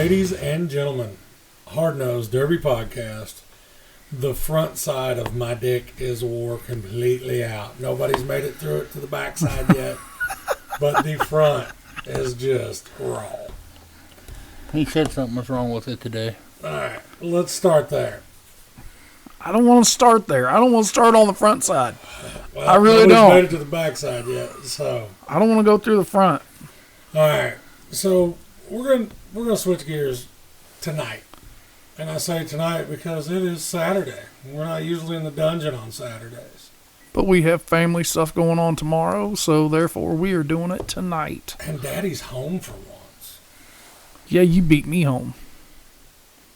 Ladies and gentlemen, Hard Nosed Derby Podcast. The front side of my dick is wore completely out. Nobody's made it through it to the backside yet, but the front is just raw. He said something was wrong with it today. All right, let's start there. I don't want to start there. I don't want to start on the front side. Well, I really nobody's don't. made it to the backside yet, so. I don't want to go through the front. All right, so we're gonna switch gears tonight. And I say tonight because it is Saturday. We're not usually in the dungeon on Saturdays. But we have family stuff going on tomorrow, so therefore we are doing it tonight. And Daddy's home for once. Yeah, you beat me home.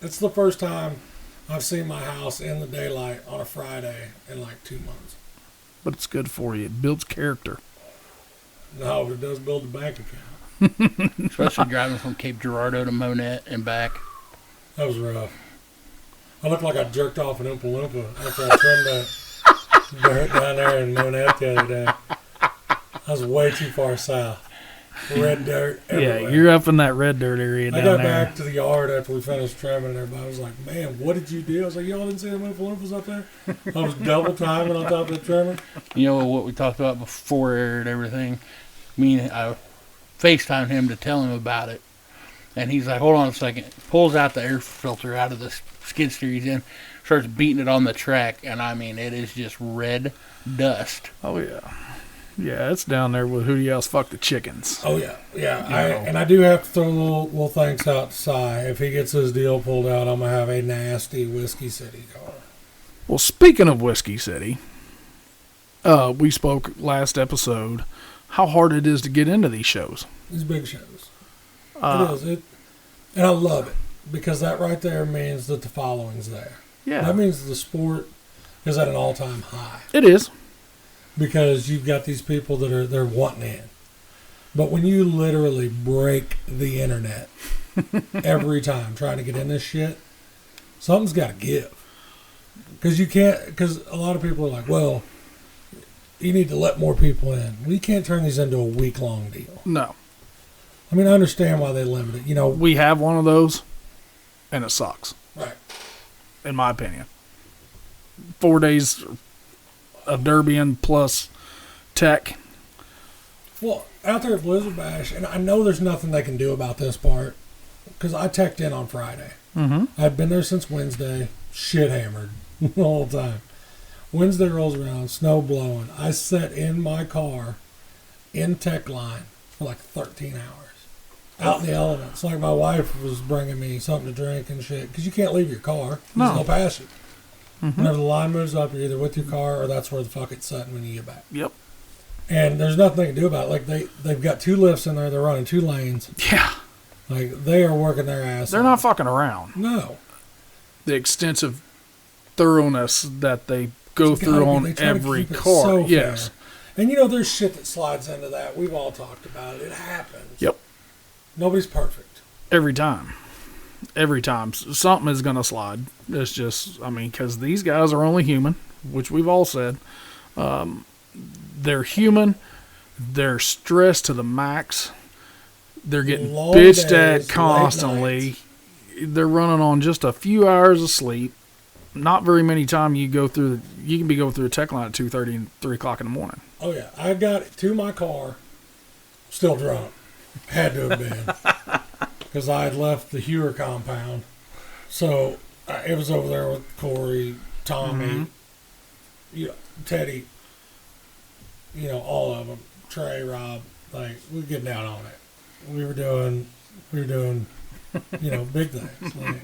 It's the first time I've seen my house in the daylight on a Friday in like 2 months. But it's good for you. It builds character. No, but it does build a bank account. Especially driving from Cape Girardeau to Monette and back. That was rough. I looked like I jerked off an Oompa Loompa after I trimmed that dirt down there in Monette the other day. I was way too far south. Red dirt everywhere. Yeah, you're up in that red dirt area down I got there. back to the yard after we finished trimming and everybody was like, man, what did you do? I was like, y'all didn't see the Oompa Loompas up there? I was double timing on top of the trimmer. You know what we talked about before air and everything? I FaceTimed him to tell him about it. And he's like, hold on a second. Pulls out the air filter out of the skid steer he's in. Starts beating it on the track. And I mean, it is just red dust. Oh, yeah. Yeah, it's down there with Who Else Fuck the Chickens. Oh, yeah. Yeah. I do have to throw a little thanks out to Cy. If he gets his deal pulled out, I'm going to have a nasty Whiskey City car. Well, speaking of Whiskey City, we spoke last episode how hard it is to get into these shows. These big shows. It is. And I love it because that right there means that the following's there. Yeah. That means the sport is at an all-time high. It is. Because you've got these people that are they're wanting in. But when you literally break the internet every time trying to get in this shit, something's got to give. Because you can't, because a lot of people are like, well, you need to let more people in. Well, you can't turn these into a week-long deal. No. I mean, I understand why they limit it. You know, We have one of those, and it sucks, right. in my opinion. 4 days of Derbian plus tech. Well, out there at Blizzard Bash, and I know there's nothing they can do about this part, because I teched in on Friday. Mm-hmm. I've been there since Wednesday, shit hammered the whole time. Wednesday rolls around, snow blowing. I sat in my car in tech line for like 13 hours. Out in the elements. Like my wife was bringing me something to drink and shit, because you can't leave your car. There's no passage. Mm-hmm. Whenever the line moves up, you're either with your car or that's where the fuck it's sitting when you get back. Yep. And there's nothing they can do about it. Like they've got 2 lifts in there. They're running 2 lanes. Yeah. Like they are working their ass They're off. not fucking around. No. The extensive thoroughness that they go It's gotta through be. on They try to every keep it car. so Yes. fair. And you know, there's shit that slides into that. We've all talked about it. It happens. Yep. Nobody's perfect. Every time. Every time. Something is going to slide. It's just, I mean, because these guys are only human, which we've all said. They're human. They're stressed to the max. They're getting Long bitched days, at late constantly. nights. They're running on just a few hours of sleep. Not very many times you go through, you can go through a tech line at 2:30 and 3 o'clock in the morning. Oh, yeah. I got to my car, still drunk. Had to have been. Because I had left the Hewer compound. So it was over there with Corey, Tommy, Teddy, all of them. Trey, Rob. Like, we were getting down on it. We were doing, big things. Like,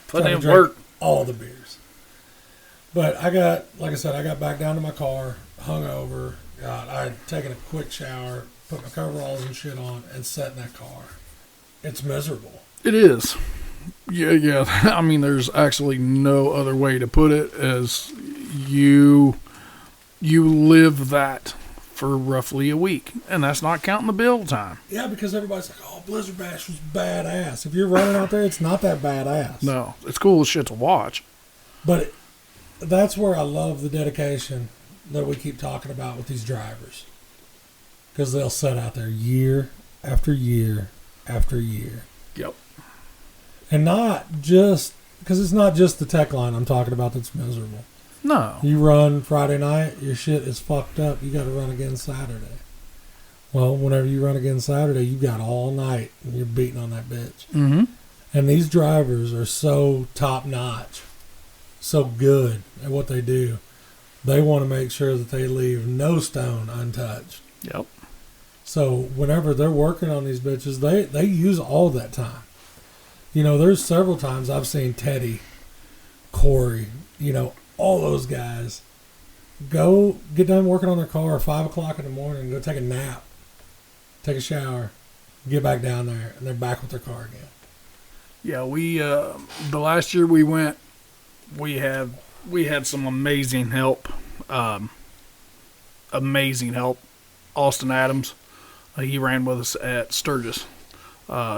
Put trying in to drink work. all the beers. But I got back down to my car, hungover. God, I had taken a quick shower, put my coveralls and shit on, and sat in that car. It's miserable. It is. Yeah. I mean, there's actually no other way to put it as you live that for roughly a week. And that's not counting the build time. Yeah, because everybody's like, oh, Blizzard Bash was badass. If you're running out there, it's not that badass. No, it's cool as shit to watch. But that's where I love the dedication that we keep talking about with these drivers. Because they'll sit out there year after year after year. Yep. And not just, because it's not just the tech line I'm talking about that's miserable. No. You run Friday night, your shit is fucked up. You got to run again Saturday. Well, whenever you run again Saturday, you got all night and you're beating on that bitch. Mm-hmm. And these drivers are so top notch, so good at what they do. They want to make sure that they leave no stone untouched. Yep. So whenever they're working on these bitches, they use all that time. You know, there's several times I've seen Teddy, Corey, you know, all those guys go get done working on their car at 5 o'clock in the morning, go take a nap, take a shower, get back down there, and they're back with their car again. Yeah, we the last year we went, we had some amazing help. Amazing help. Austin Adams, he ran with us at Sturgis.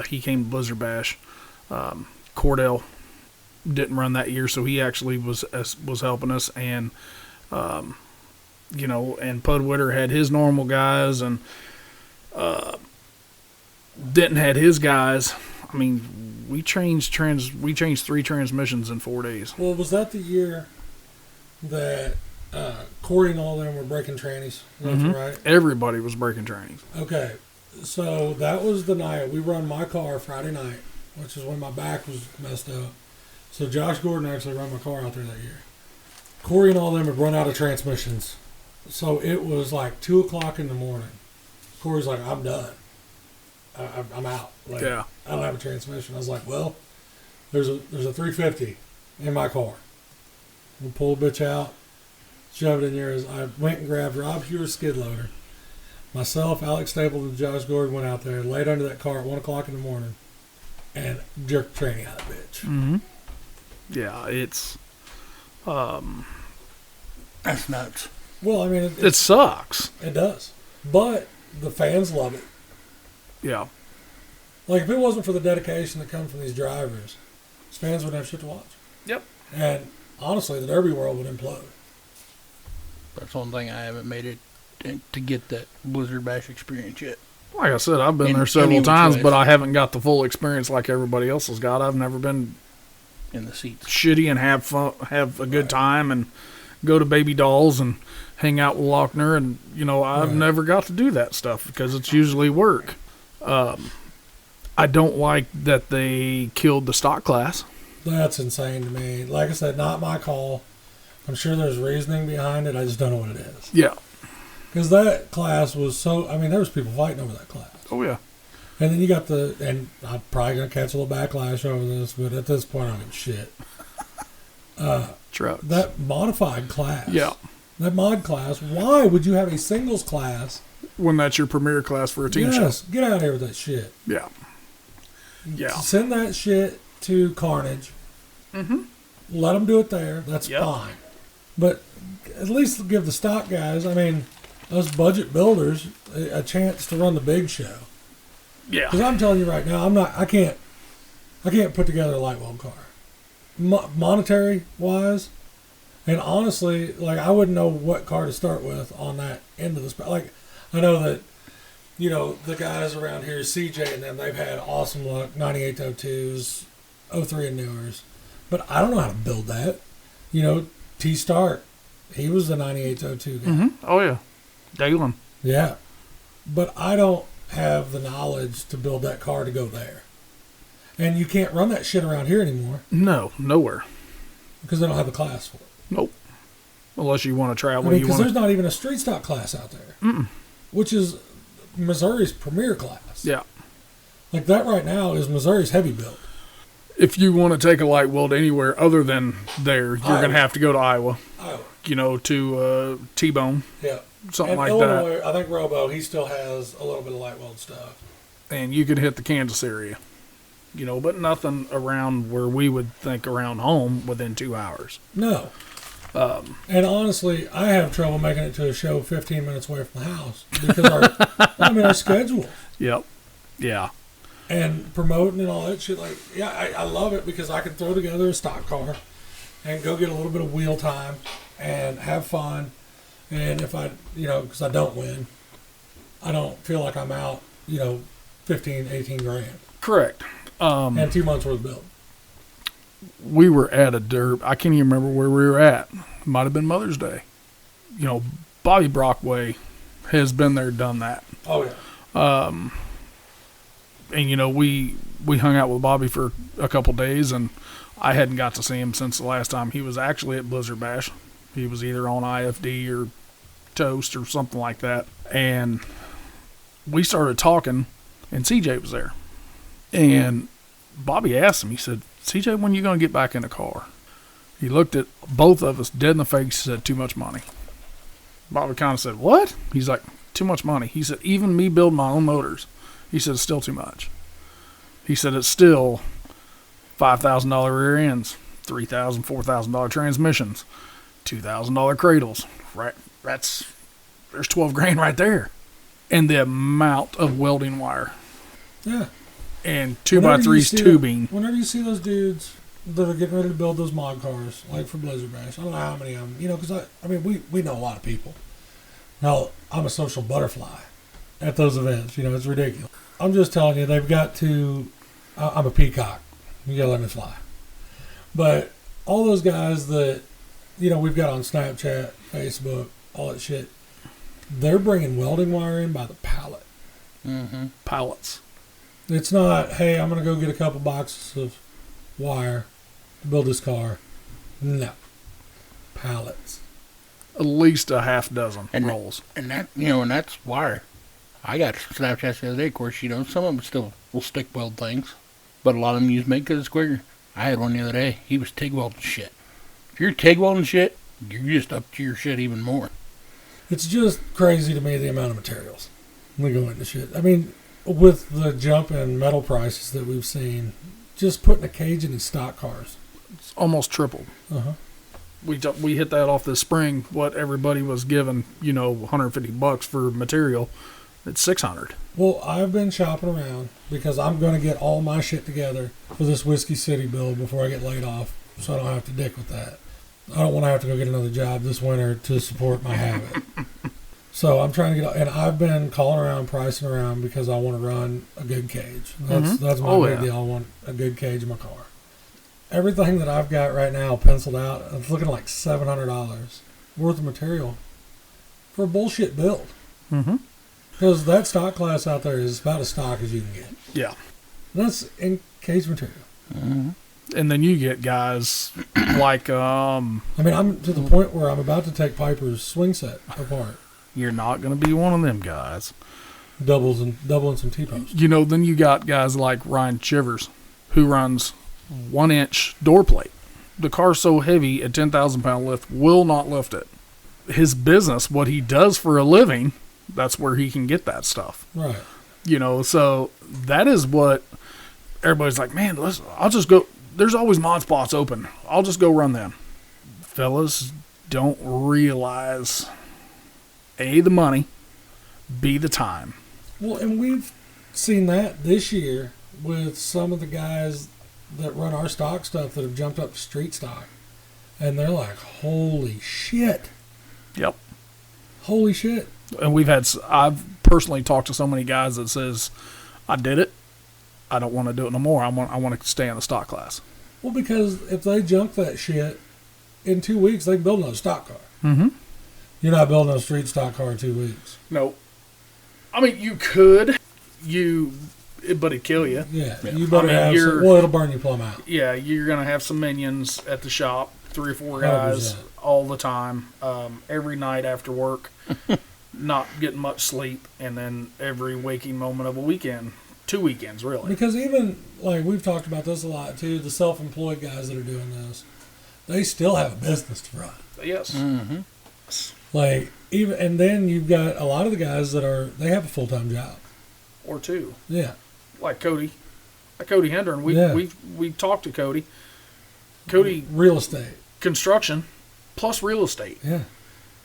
He came to Blizzard Bash. Cordell didn't run that year, so he actually was helping us. And you know, and Pud Witter had his normal guys, and Denton had his guys. I mean, we changed 3 transmissions in 4 days. Well, was that the year that Corey and all them were breaking trannies? That's right. Everybody was breaking trannies. Okay, so that was the night we run my car Friday night, which is when my back was messed up. So Josh Gordon actually ran my car out there that year. Corey and all them had run out of transmissions. So it was like 2 o'clock in the morning. Corey's like, I'm done. I'm out. Like, Yeah. I don't have a transmission. I was like, well, there's a 350 in my car. We'll pull the bitch out, shove it in there. I went and grabbed Rob Hewer's skid loader. Myself, Alex Stapleton, and Josh Gordon went out there, laid under that car at 1 o'clock in the morning, and jerked the tranny out of the bitch. Mm-hmm. Yeah, it's That's nuts. Well, I mean, it sucks. it does. But the fans love it. Yeah. Like, if it wasn't for the dedication that comes from these drivers, these fans wouldn't have shit to watch. Yep. And honestly, the Derby world would implode. That's one thing I haven't made it to get that Blizzard Bash experience yet. Like I said, I've been In there several any times, choice. but I haven't got the full experience like everybody else has got. I've never been In the seats. shitty and have fun, have a good time, and go to Baby Dolls and hang out with Lochner. And you know, I've Right. never got to do that stuff because it's usually work. I don't like that they killed the stock class. That's insane to me. Like I said, not my call. I'm sure there's reasoning behind it. I just don't know what it is. Yeah. Because that class was so... I mean, there was people fighting over that class. Oh yeah. And then you got the... And I'm probably going to catch a little backlash over this, but at this point, I don't give a shit. Trucks. That modified class. Yeah. That mod class. Why would you have a singles class? When that's your premier class for a team show. Yes, get out of here with that shit. Yeah. Yeah. Send that shit to Carnage. Mm-hmm. Let them do it there. That's Yep. fine. But at least give the stock guys, I mean, us budget builders, a chance to run the big show. Because Yeah. I'm telling you right now, I can't put together a light weld car. Monetary wise, and honestly, like, I wouldn't know what car to start with on that end of the spectrum. Like, I know that, you know, the guys around here, CJ and them, they've had awesome luck, 9802s, 03 and newers. But I don't know how to build that. You know, T-Start, he was the 9802 guy. Mm-hmm. Oh yeah. Dalen. Yeah. But I don't have the knowledge to build that car to go there. And you can't run that shit around here anymore No, nowhere. because they don't have the class for it. Nope. Unless you want to I travel, mean, you because want there's to. not even a street stock class out there, which is Missouri's premier class. Yeah. Like, that right now is Missouri's heavy build. If you want to take a light weld anywhere other than there, you're Iowa. going to have to go to Iowa. Oh, You know, to T-Bone, yeah. something And like Illinois, I think Robo, he still has a little bit of light weld stuff. that. And you can hit the Kansas area. You know, but nothing around where we would think around home within 2 hours. No. And honestly, I have trouble making it to a show 15 minutes away from the house because our schedule Yep. Yeah. and promoting and all that shit. Like, yeah, I love it because I can throw together a stock car and go get a little bit of wheel time and have fun. And if I, you know, because I don't win, I don't feel like I'm out, you know, 15, 18 grand Correct. and 2 months worth of build. we were at a derb. I can't even remember where we were at. Might have been Mother's Day. You know, Bobby Brockway has been there, done that. Oh yeah. And you know, we hung out with Bobby for a couple days, and I hadn't got to see him since the last time he was actually at Blizzard Bash. He was either on IFD or Toast or something like that. And we started talking, and CJ was there. And Bobby asked him, he said, CJ, when you going to get back in the car? He looked at both of us dead in the face and said, too much money. Bobby kind of said, what? He's like, too much money. He said, even me building my own motors. He said, it's still too much. He said, it's still $5,000 rear ends, $3,000, $4,000 transmissions, $2,000 cradles. Right? There's 12 grand right there. And the amount of welding wire. Yeah. And 2x3's tubing. Whenever you see those dudes that are getting ready to build those mod cars, like for Blizzard Bash, I don't know how many of them, you know, because I mean, we know a lot of people. Now, I'm a social butterfly at those events, you know, it's ridiculous. I'm just telling you, they've got to, I'm a peacock. You gotta let me fly. But all those guys that, you know, we've got on Snapchat, Facebook, all that shit, they're bringing welding wire in by the pallet. Mm-hmm. Pallets. It's not, hey, I'm going to go get a couple boxes of wire to build this car. No. Pallets. At least a half dozen rolls. And that, you know, and that's wire. I got Snapchats the other day, of course, you know, some of them still will stick weld things, but a lot of them use MIG because it's quicker. I had one the other day. He was TIG welding shit. If you're TIG welding shit, you're just up to your shit even more. It's just crazy to me the amount of materials we go into shit. I mean, with the jump in metal prices that we've seen, just putting a cage in these stock cars. It's almost tripled. Uh-huh. We hit that off this spring. What everybody was giving, you know, $150 for material. It's $600. Well, I've been shopping around because I'm going to get all my shit together for this Whiskey City build before I get laid off, so I don't have to dick with that. I don't want to have to go get another job this winter to support my habit. So I'm trying to get, and I've been calling around, pricing around because I want to run a good cage. That's my big deal. I want a good cage in my car. Everything that I've got right now penciled out, it's looking like $700 worth of material for a bullshit build. Mm-hmm. Because that stock class out there is about as stock as you can get. Yeah. That's in cage material. Mm-hmm. And then you get guys like, I mean, I'm to the point where I'm about to take Piper's swing set apart. You're not going to be one of them guys. Doubling some T-posts. You know, then you got guys like Ryan Chivers, who runs 1-inch door plate. The car's so heavy, a 10,000 pound lift will not lift it. His business, what he does for a living, that's where he can get that stuff. Right. You know, so that is what everybody's like, man, I'll just go. There's always mod spots open. I'll just go run them. Fellas don't realize, A, the money, B, the time. Well, and we've seen that this year with some of the guys that run our stock stuff that have jumped up to street stock. And they're like, holy shit. Yep. Holy shit. And I've personally talked to so many guys that says, I did it. I don't want to do it no more. I want to stay in the stock class. Well, because if they junk that shit, in 2 weeks, they can build another stock car. Mm-hmm. You're not building a street stock car in 2 weeks. No. I mean, you could. But it'd kill you. Yeah. You better have some, well, it'll burn you plumb out. Yeah, you're going to have some minions at the shop, 3 or 4 guys 100%. all the time, every night after work, not getting much sleep, and then every waking moment of a weekend. 2 weekends, really. Because even, like, we've talked about this a lot, too, the self-employed guys that are doing this, they still have a business to run. Yes. Mm-hmm. Like, even, and then you've got a lot of the guys that they have a full-time job. Or 2. Yeah. Like Cody. Like Cody Hendren. We've talked to Cody. Cody. Real estate. Construction plus real estate. Yeah.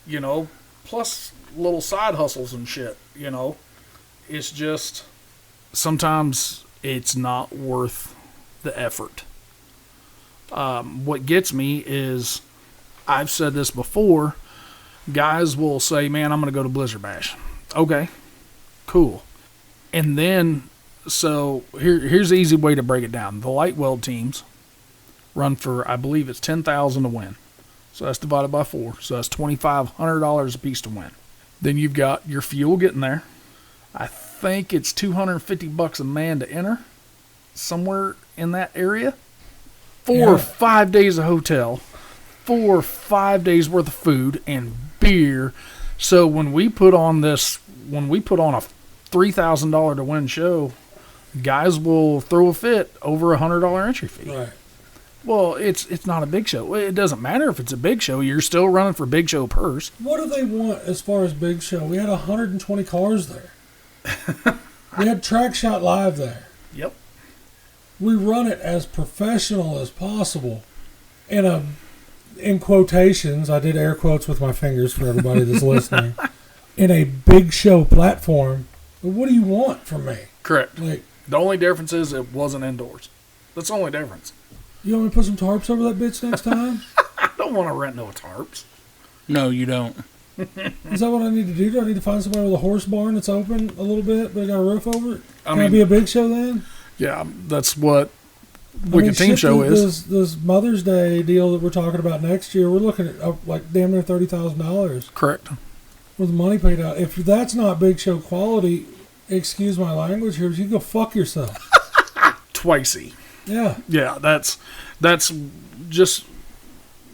You know, plus little side hustles and shit, you know. It's just, sometimes it's not worth the effort. What gets me is, I've said this before, guys will say, man, I'm going to go to Blizzard Bash. Okay, cool. And then, so here's the easy way to break it down. The light weld teams run for, I believe it's $10,000 to win. So that's divided by 4. So that's $2,500 a piece to win. Then you've got your fuel getting there. I think it's $250 a man to enter, somewhere in that area. 4 or 5 days of hotel, 4 or 5 days worth of food and beer. So when we put on a $3,000 to win show, guys will throw a fit over $100 entry fee. Right. Well, it's not a big show. It doesn't matter if it's a big show. You're still running for big show purse. What do they want as far as big show? We had 120 cars there. We had Track Shot Live there. Yep. We run it as professional as possible. In quotations, I did air quotes with my fingers for everybody that's listening. In a big show platform, what do you want from me? Correct. Like, The only difference is it wasn't indoors. That's the only difference. you want me to put some tarps over that bitch next time? I don't want to rent no tarps. No, you don't. Is that what I need to do? Do I need to find somebody with a horse barn that's open a little bit, but got a roof over it? Can I be a big show then? Yeah, that's what Wicked Team Show is. This Mother's Day deal that we're talking about next year, we're looking at like damn near $30,000 Correct. with money paid out. If that's not big show quality, excuse my language here, but you go fuck yourself. Twicey. Yeah. Yeah, that's just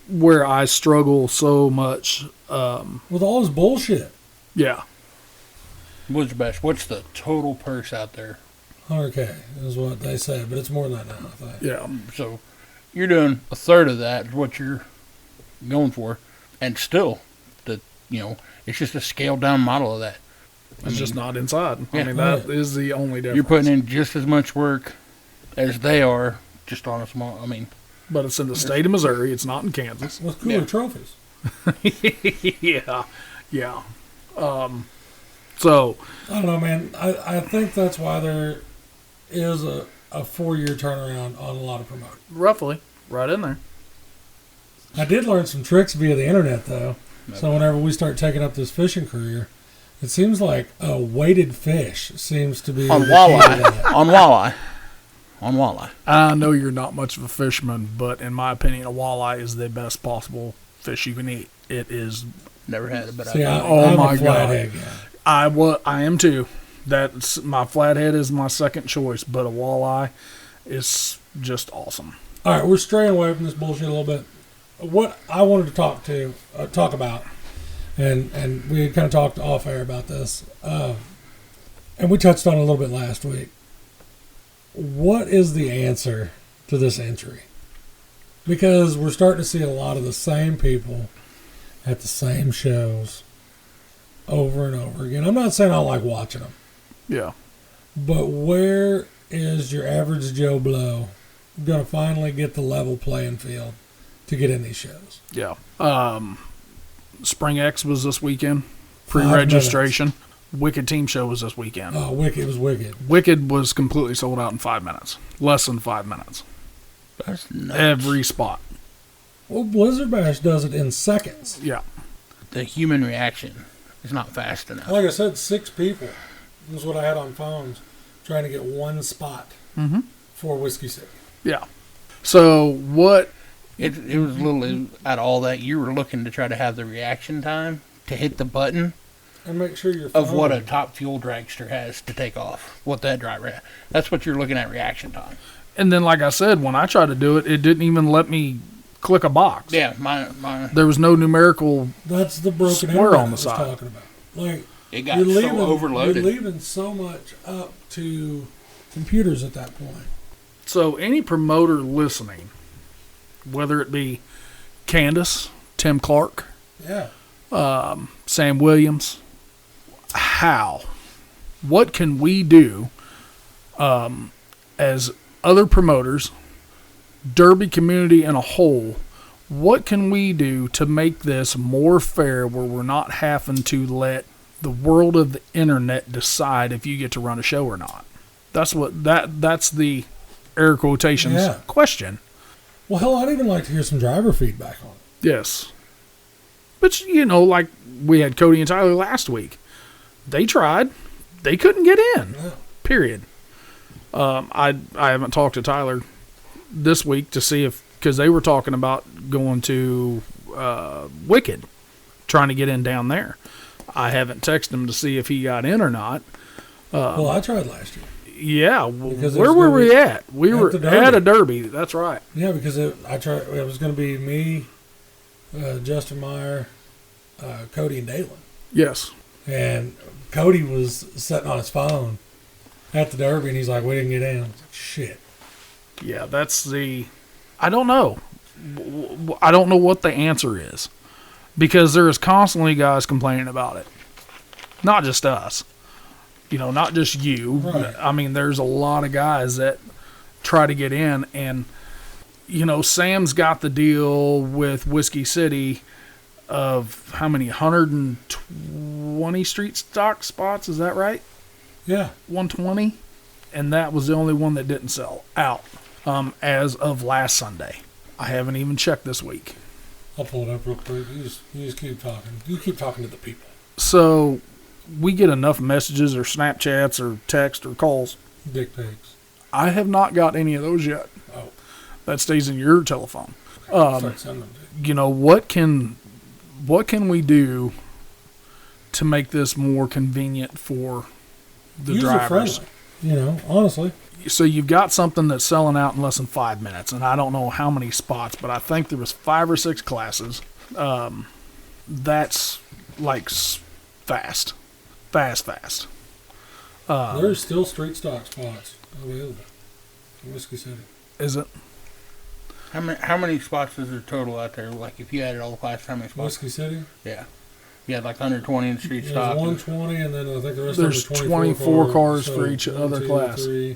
where I struggle so much. With all this bullshit. Yeah. What's best? What's the total purse out there? 100K is what they say, but it's more than that now, I think. Yeah. So you're doing a third of that is what you're going for, and still, it's just a scaled down model of that. It's just not inside. Yeah. I mean, that is the only difference. You're putting in just as much work as they are, just on a small. But it's in the state of Missouri. It's not in Kansas. With cooler Yeah. trophies. Yeah. Yeah. So, I don't know, man. I think that's why there is a 4-year turnaround on a lot of promoters. roughly, right in there. I did learn some tricks via the internet, though. So whenever we start taking up this fishing career, it seems like a weighted fish seems to be On the key to walleye. that. On walleye. I know you're not much of a fisherman, but in my opinion, a walleye is the best possible fish you can eat. It is. Never had it, but See, I I'm my a flathead guy. I am too. That's my flathead is my second choice, but a walleye is just awesome. All right, we're straying away from this bullshit a little bit. What I wanted to talk about, and we had kind of talked off air about this, and we touched on it a little bit last week. What is the answer to this entry? Because we're starting to see a lot of the same people at the same shows over and over again. I'm not saying I don't like watching them, Yeah. but where is your average Joe Blow going to finally get the level playing field to get in these shows? Yeah. Spring X was this weekend. Pre-registration. Wicked Team Show was this weekend. Oh, Wicked was Wicked. Wicked was completely sold out in 5 minutes. Less than 5 minutes. That's nuts. Every spot. Well, Blizzard Bash does it in seconds. Yeah. The human reaction is not fast enough. Like I said, 6 people is what I had on phones trying to get one spot for Whiskey City. Yeah. So what? It was a little out of all that. You were looking to try to have the reaction time to hit the button And make sure your of phone, what a top fuel dragster has to take off. What that driver. That's what you're looking at, reaction time. And then, like I said, when I tried to do it, it didn't even let me click a box. Yeah, my There was no numerical. That's the broken Square internet on I the was side. talking about. Like, it got so overloaded. You're leaving so much up to computers at that point. So any promoter listening, whether it be Candace, Tim Clark, Yeah. Sam Williams, what can we do as other promoters, Derby community in a whole, what can we do to make this more fair where we're not having to let the world of the internet decide if you get to run a show or not? That's the air quotations question. Well, hell, I'd even like to hear some driver feedback on it. Yes. But, like we had Cody and Tyler last week. They tried. They couldn't get in. Yeah. Period. I haven't talked to Tyler this week to see if because they were talking about going to Wicked, trying to get in down there. I haven't texted him to see if he got in or not. Well, I tried last year. Yeah, Because it where was were gonna we be at? We at were the Derby. at a Derby. That's right. Yeah, because I tried. It was going to be me, Justin Meyer, Cody, and Dalen. Yes. And Cody was sitting on his phone at the Derby, and he's like, "We didn't get in." I was like, shit. Yeah, that's the. I don't know. I don't know what the answer is, because there is constantly guys complaining about it. Not just us. Not just you. Right. I mean, there's a lot of guys that try to get in, and Sam's got the deal with Whiskey City of how many 120 street stock spots? Is that right? Yeah. 120, and that was the only one that didn't sell out as of last Sunday. I haven't even checked this week. I'll pull it up real quick. You just keep talking. You keep talking to the people. So we get enough messages or Snapchats or text or calls. Dick pics. I have not got any of those yet. Oh. That stays in your telephone. Start sending them to you. What can we do to make this more convenient for the drivers? User-friendly, honestly. So you've got something that's selling out in less than 5 minutes, and I don't know how many spots, but I think there was 5 or 6 classes. That's like fast. There's still street stock spots available in Whiskey City. Is it? How many spots is there total out there? Like, if you added all the classes, how many spots? Whiskey City? Yeah. You had like 120 in street There's stock. 120, and then I think the rest There's of them are 24 cars so for each 1, other 2, class. 3,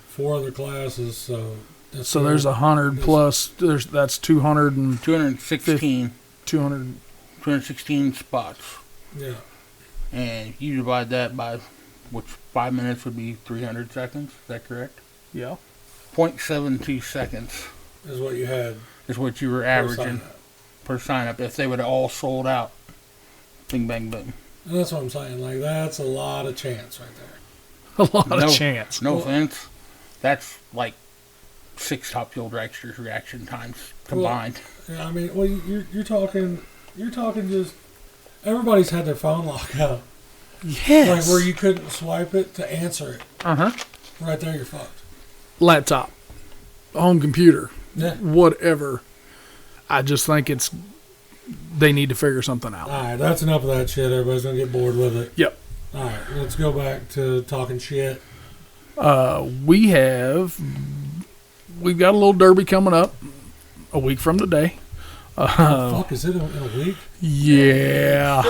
4 other classes. So There's 100 plus. That's 200 and 216. 200. 216 spots. Yeah. And you divide that by, which 5 minutes would be 300 seconds. Is that correct? Yeah. 0.72 seconds Is what you had. is what you were per averaging sign-up. per sign up if they would have all sold out. Bing, bang, boom. And that's what I'm saying. Like, that's a lot of chance right there. A lot of chance. No Well- offense. That's like 6 Top Fuel dragsters reaction times combined. Yeah, I mean, well, you're talking just everybody's had their phone locked up, Yes. like where you couldn't swipe it to answer it. Uh-huh. Right there, you're fucked. Laptop, home computer, Yeah. whatever. I just think they need to figure something out. All right, that's enough of that shit. Everybody's gonna get bored with it. Yep. All right, let's go back to talking shit. We've got a little derby coming up a week from today. Fuck, is it in a week? Yeah.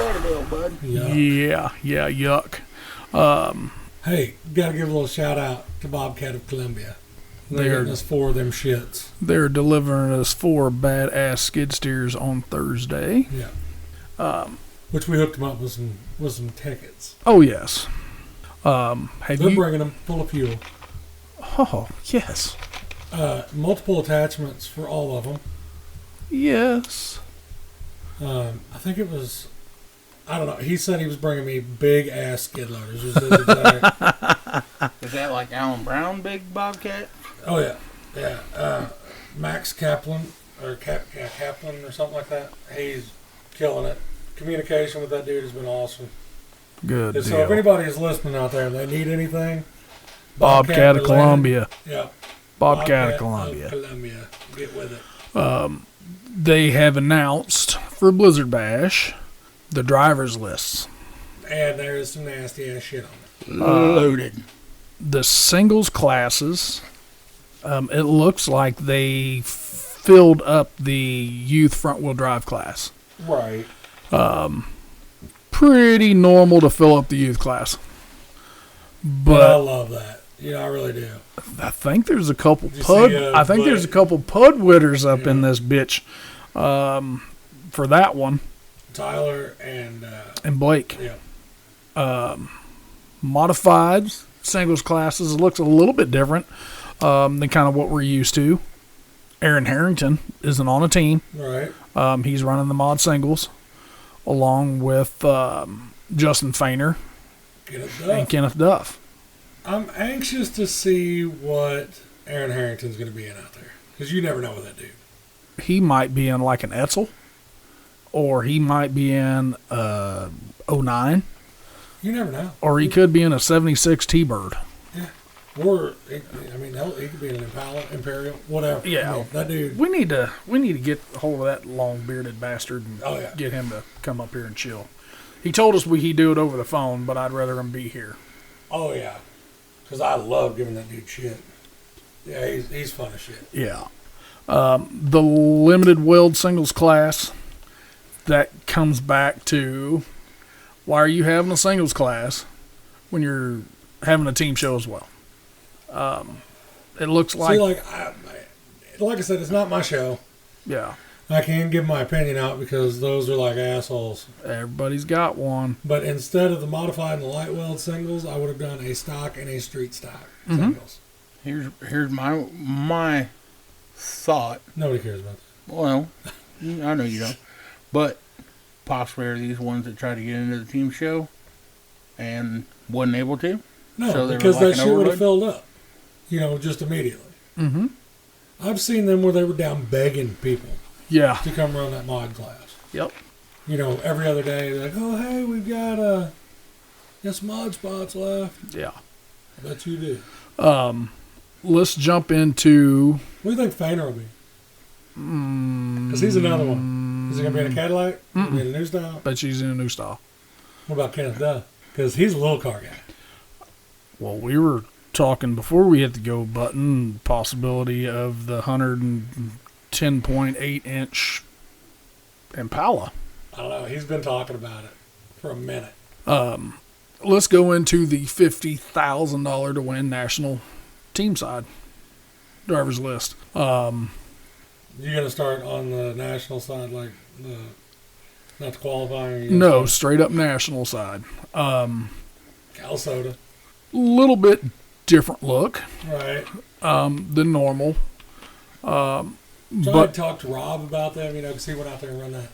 Yeah. Yeah, yuck. Hey, gotta give a little shout out to Bobcat of Columbia. They're They're- getting us 4 of them shits. They're delivering us 4 badass skid steers on Thursday. Yeah. Which we hooked them up with some tickets. Oh, yes. Have They're you? bringing them full of fuel. Oh, yes. Multiple attachments for all of them. Yes. I think it was, I don't know. He said he was bringing me big ass skid loaders. Was his exact, Is that like Alan Brown Big Bobcat? oh yeah, yeah. Max Kaplan or Kaplan or something like that. He's killing it. Communication with that dude has been awesome. Good And so if deal. anybody is listening out there and they need anything, Bobcat of related, Columbia. Yeah, Bobcat of Columbia. Columbia. Get with it. They have announced for Blizzard Bash the drivers lists. And there is some nasty ass shit on it. Loaded. The singles classes, it looks like they filled up the youth front wheel drive class. Right. Pretty normal to fill up the youth class. But I But love that. I really do. I think there's a couple Did you pud. see, I think there's a couple pud witters up in this bitch, for that one. Tyler and And Blake. yeah. Modified singles classes looks a little bit different than kind of what we're used to. Aaron Harrington isn't on a team. Right. He's running the mod singles along with Justin Fainer Get it and done. Kenneth Duff. I'm anxious to see what Aaron Harrington's going to be in out there because you never know with that dude. he might be in like an Etzel, or he might be in a 09, You never know. or he could be in a 76 T-Bird. Yeah. Or, I mean, hell, he could be an Impala, Imperial, whatever. Yeah. I mean, that dude. We need to get a hold of that long-bearded bastard and Oh, yeah. get him to come up here and chill. He told us he'd do it over the phone, but I'd rather him be here. Oh, yeah. Because I love giving that dude shit. Yeah, he's fun as shit. Yeah. The limited weld singles class, that comes back to, why are you having a singles class when you're having a team show as well? It looks like, See, like I said, it's not my show. yeah, I can't give my opinion out because those are like assholes. everybody's got one. But instead of the modified and the light weld singles, I would have done a stock and a street stock Mm-hmm. singles. Here's my thought. Nobody cares about that. Well, I know you don't, but possibly are these ones that try to get into the team show and wasn't able to. No, So they were because like that an shit would have overload? filled up. Just immediately. Mm-hmm. I've seen them where they were down begging people Yeah. to come run that mod class. Yep. Every other day, they're like, oh, hey, we've got some mod spots left. Yeah. I bet you do. Let's jump into. What do you think Fainer will be? Because he's another one. Is he going to be in a Cadillac? Be in a new style? Bet she's in a new style. What about Kenneth Duh? Because he's a little car guy. Well, we were talking before we hit the go button, possibility of the 110.8 inch Impala. I don't know. He's been talking about it for a minute. Let's go into the $50,000 to win national team side drivers list. You're going to start on the national side, like not the qualifying? No, straight up national side. Cal Soda. Little bit different look Right. than normal. So I But talked to Rob about them, because he went out there and run that.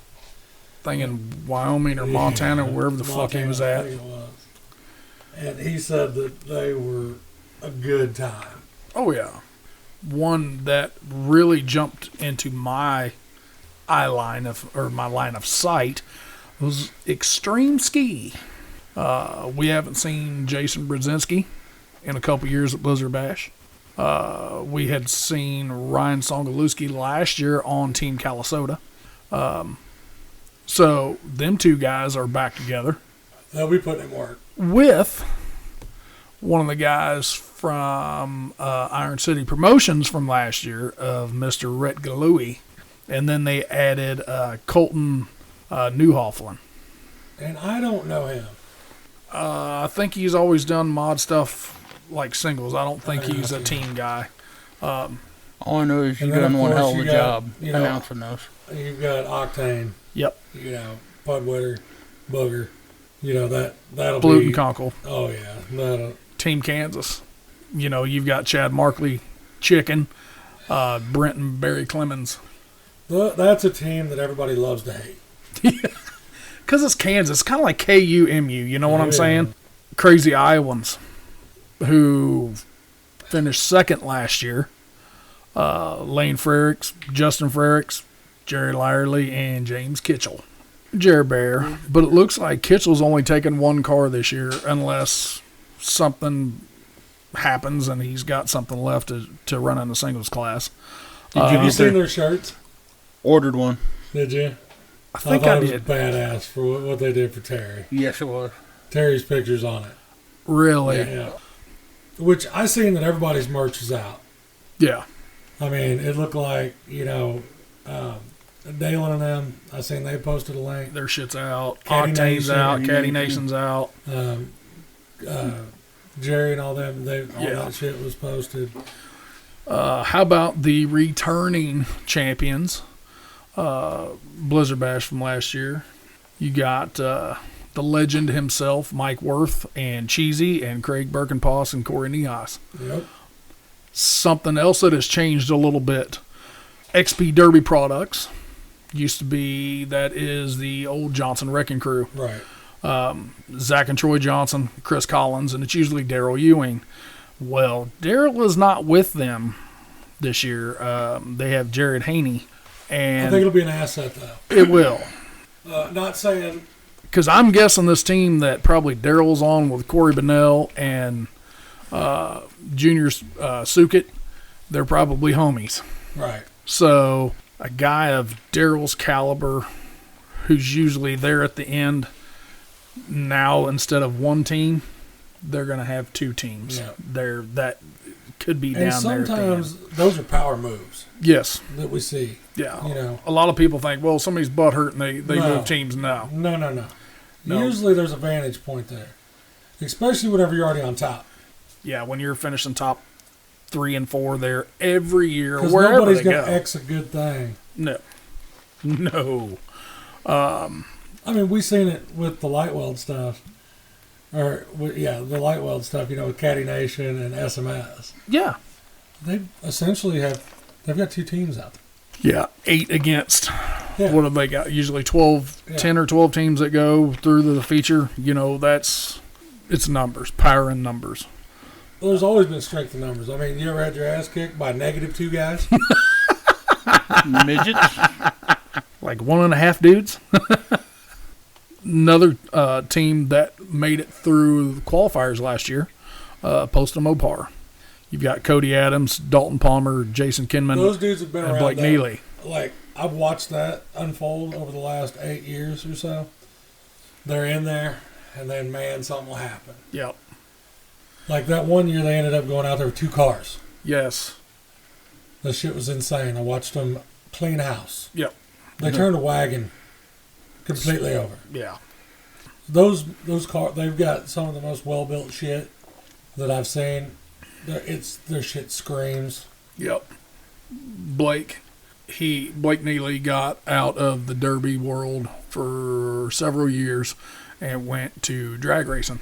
thing in Wyoming or Montana, wherever the fuck he was I at. think it was. And he said that they were a good time. Oh yeah, one that really jumped into my line of sight was Extreme Ski. We haven't seen Jason Brzezinski in a couple years at Blizzard Bash. We had seen Ryan Songalewski last year on Team Calisota. So them two guys are back together They'll be putting in work. with one of the guys from Iron City Promotions from last year of Mr. Rhett Galui. And then they added Colton Newhofflin. And I don't know him. I think he's always done mod stuff like singles. I don't think he's a team guy. All I know is And you've then, done of one course, hell of you a got, job you know, announcing those. You've got Octane, Yep. Pudwitter, Booger. That'll Blute be. and Conkle. Oh, yeah. That'll, Team Kansas. You've got Chad Markley, Chicken, Brent and Barry Clemens. that's a team that everybody loves to hate. Because it's Kansas. It's kind of like KUMU. You know what I'm Yeah. saying? Crazy Iowans who finished second last year. Lane Frericks, Justin Frericks, Jerry Lyerly, and James Kitchell. Jerry Bear. But it looks like Kitchell's only taken one car this year unless something happens and he's got something left to run in the singles class. Have you seen their shirts? Ordered one. Did you? I think thought I it was did. badass for what they did for Terry. Yes, it was. Terry's picture's on it. Really? Yeah. Which I seen that everybody's merch is out. Yeah. I mean, it looked like, Dalen and them, I seen they posted a link. Their shit's out. Caddy Octane's Nation. out. Caddy Nation's out. Jerry and all them, all Yeah. that shit was posted. How about the returning champions? Blizzard Bash from last year. You got the legend himself, Mike Worth, and Cheesy, and Craig Birkenpass, and Corey Niehaus. Yep. Something else that has changed a little bit. XP Derby Products used to be, that is the old Johnson Wrecking Crew. Right. Zach and Troy Johnson, Chris Collins, and it's usually Daryl Ewing. Well, Daryl is not with them this year. They have Jared Haney I And think it'll be an asset, though. it will. Not saying Because I'm guessing this team that probably Daryl's on with Corey Bennell and Junior Sukit, they're probably homies. right. So a guy of Daryl's caliber, who's usually there at the end, now instead of one team, they're going to have two teams. Yeah. That could be And down there at the end. sometimes those are power moves Yes. that we see. Yeah. You know. A lot of people think, well, somebody's butt hurt and they No. move teams now. No. No. Usually there's a vantage point there, especially whenever you're already on top. Yeah, when you're finishing top 3 and 4 there every year, Because wherever nobody's they going go. to X a good thing. No. I mean, we seen it with the light weld stuff. The light weld stuff, with Caddy Nation and SMS. Yeah. They essentially they've got two teams out there. Yeah, 8 against. Yeah. What have they got? Usually 12, Yeah. 10 or 12 teams that go through the feature. It's numbers, power in numbers. Well, there's always been strength in numbers. I mean, you ever had your ass kicked by -2 guys? Midgets. Like 1.5 dudes. Another team that made it through the qualifiers last year, Postal Mopar. You've got Cody Adams, Dalton Palmer, Jason Kinman, Those dudes have been and around. Blake though. Neely. Like, I've watched that unfold over the last 8 years or so. They're in there, and then, man, something will happen. Yep. Like that one year, they ended up going out there with 2 cars. Yes. That shit was insane. I watched them clean house. Yep. They turned a wagon completely over. Yeah. Those cars, they've got some of the most well-built shit that I've seen. Their shit screams. Yep. Blake Neely got out of the Derby world for several years and went to drag racing,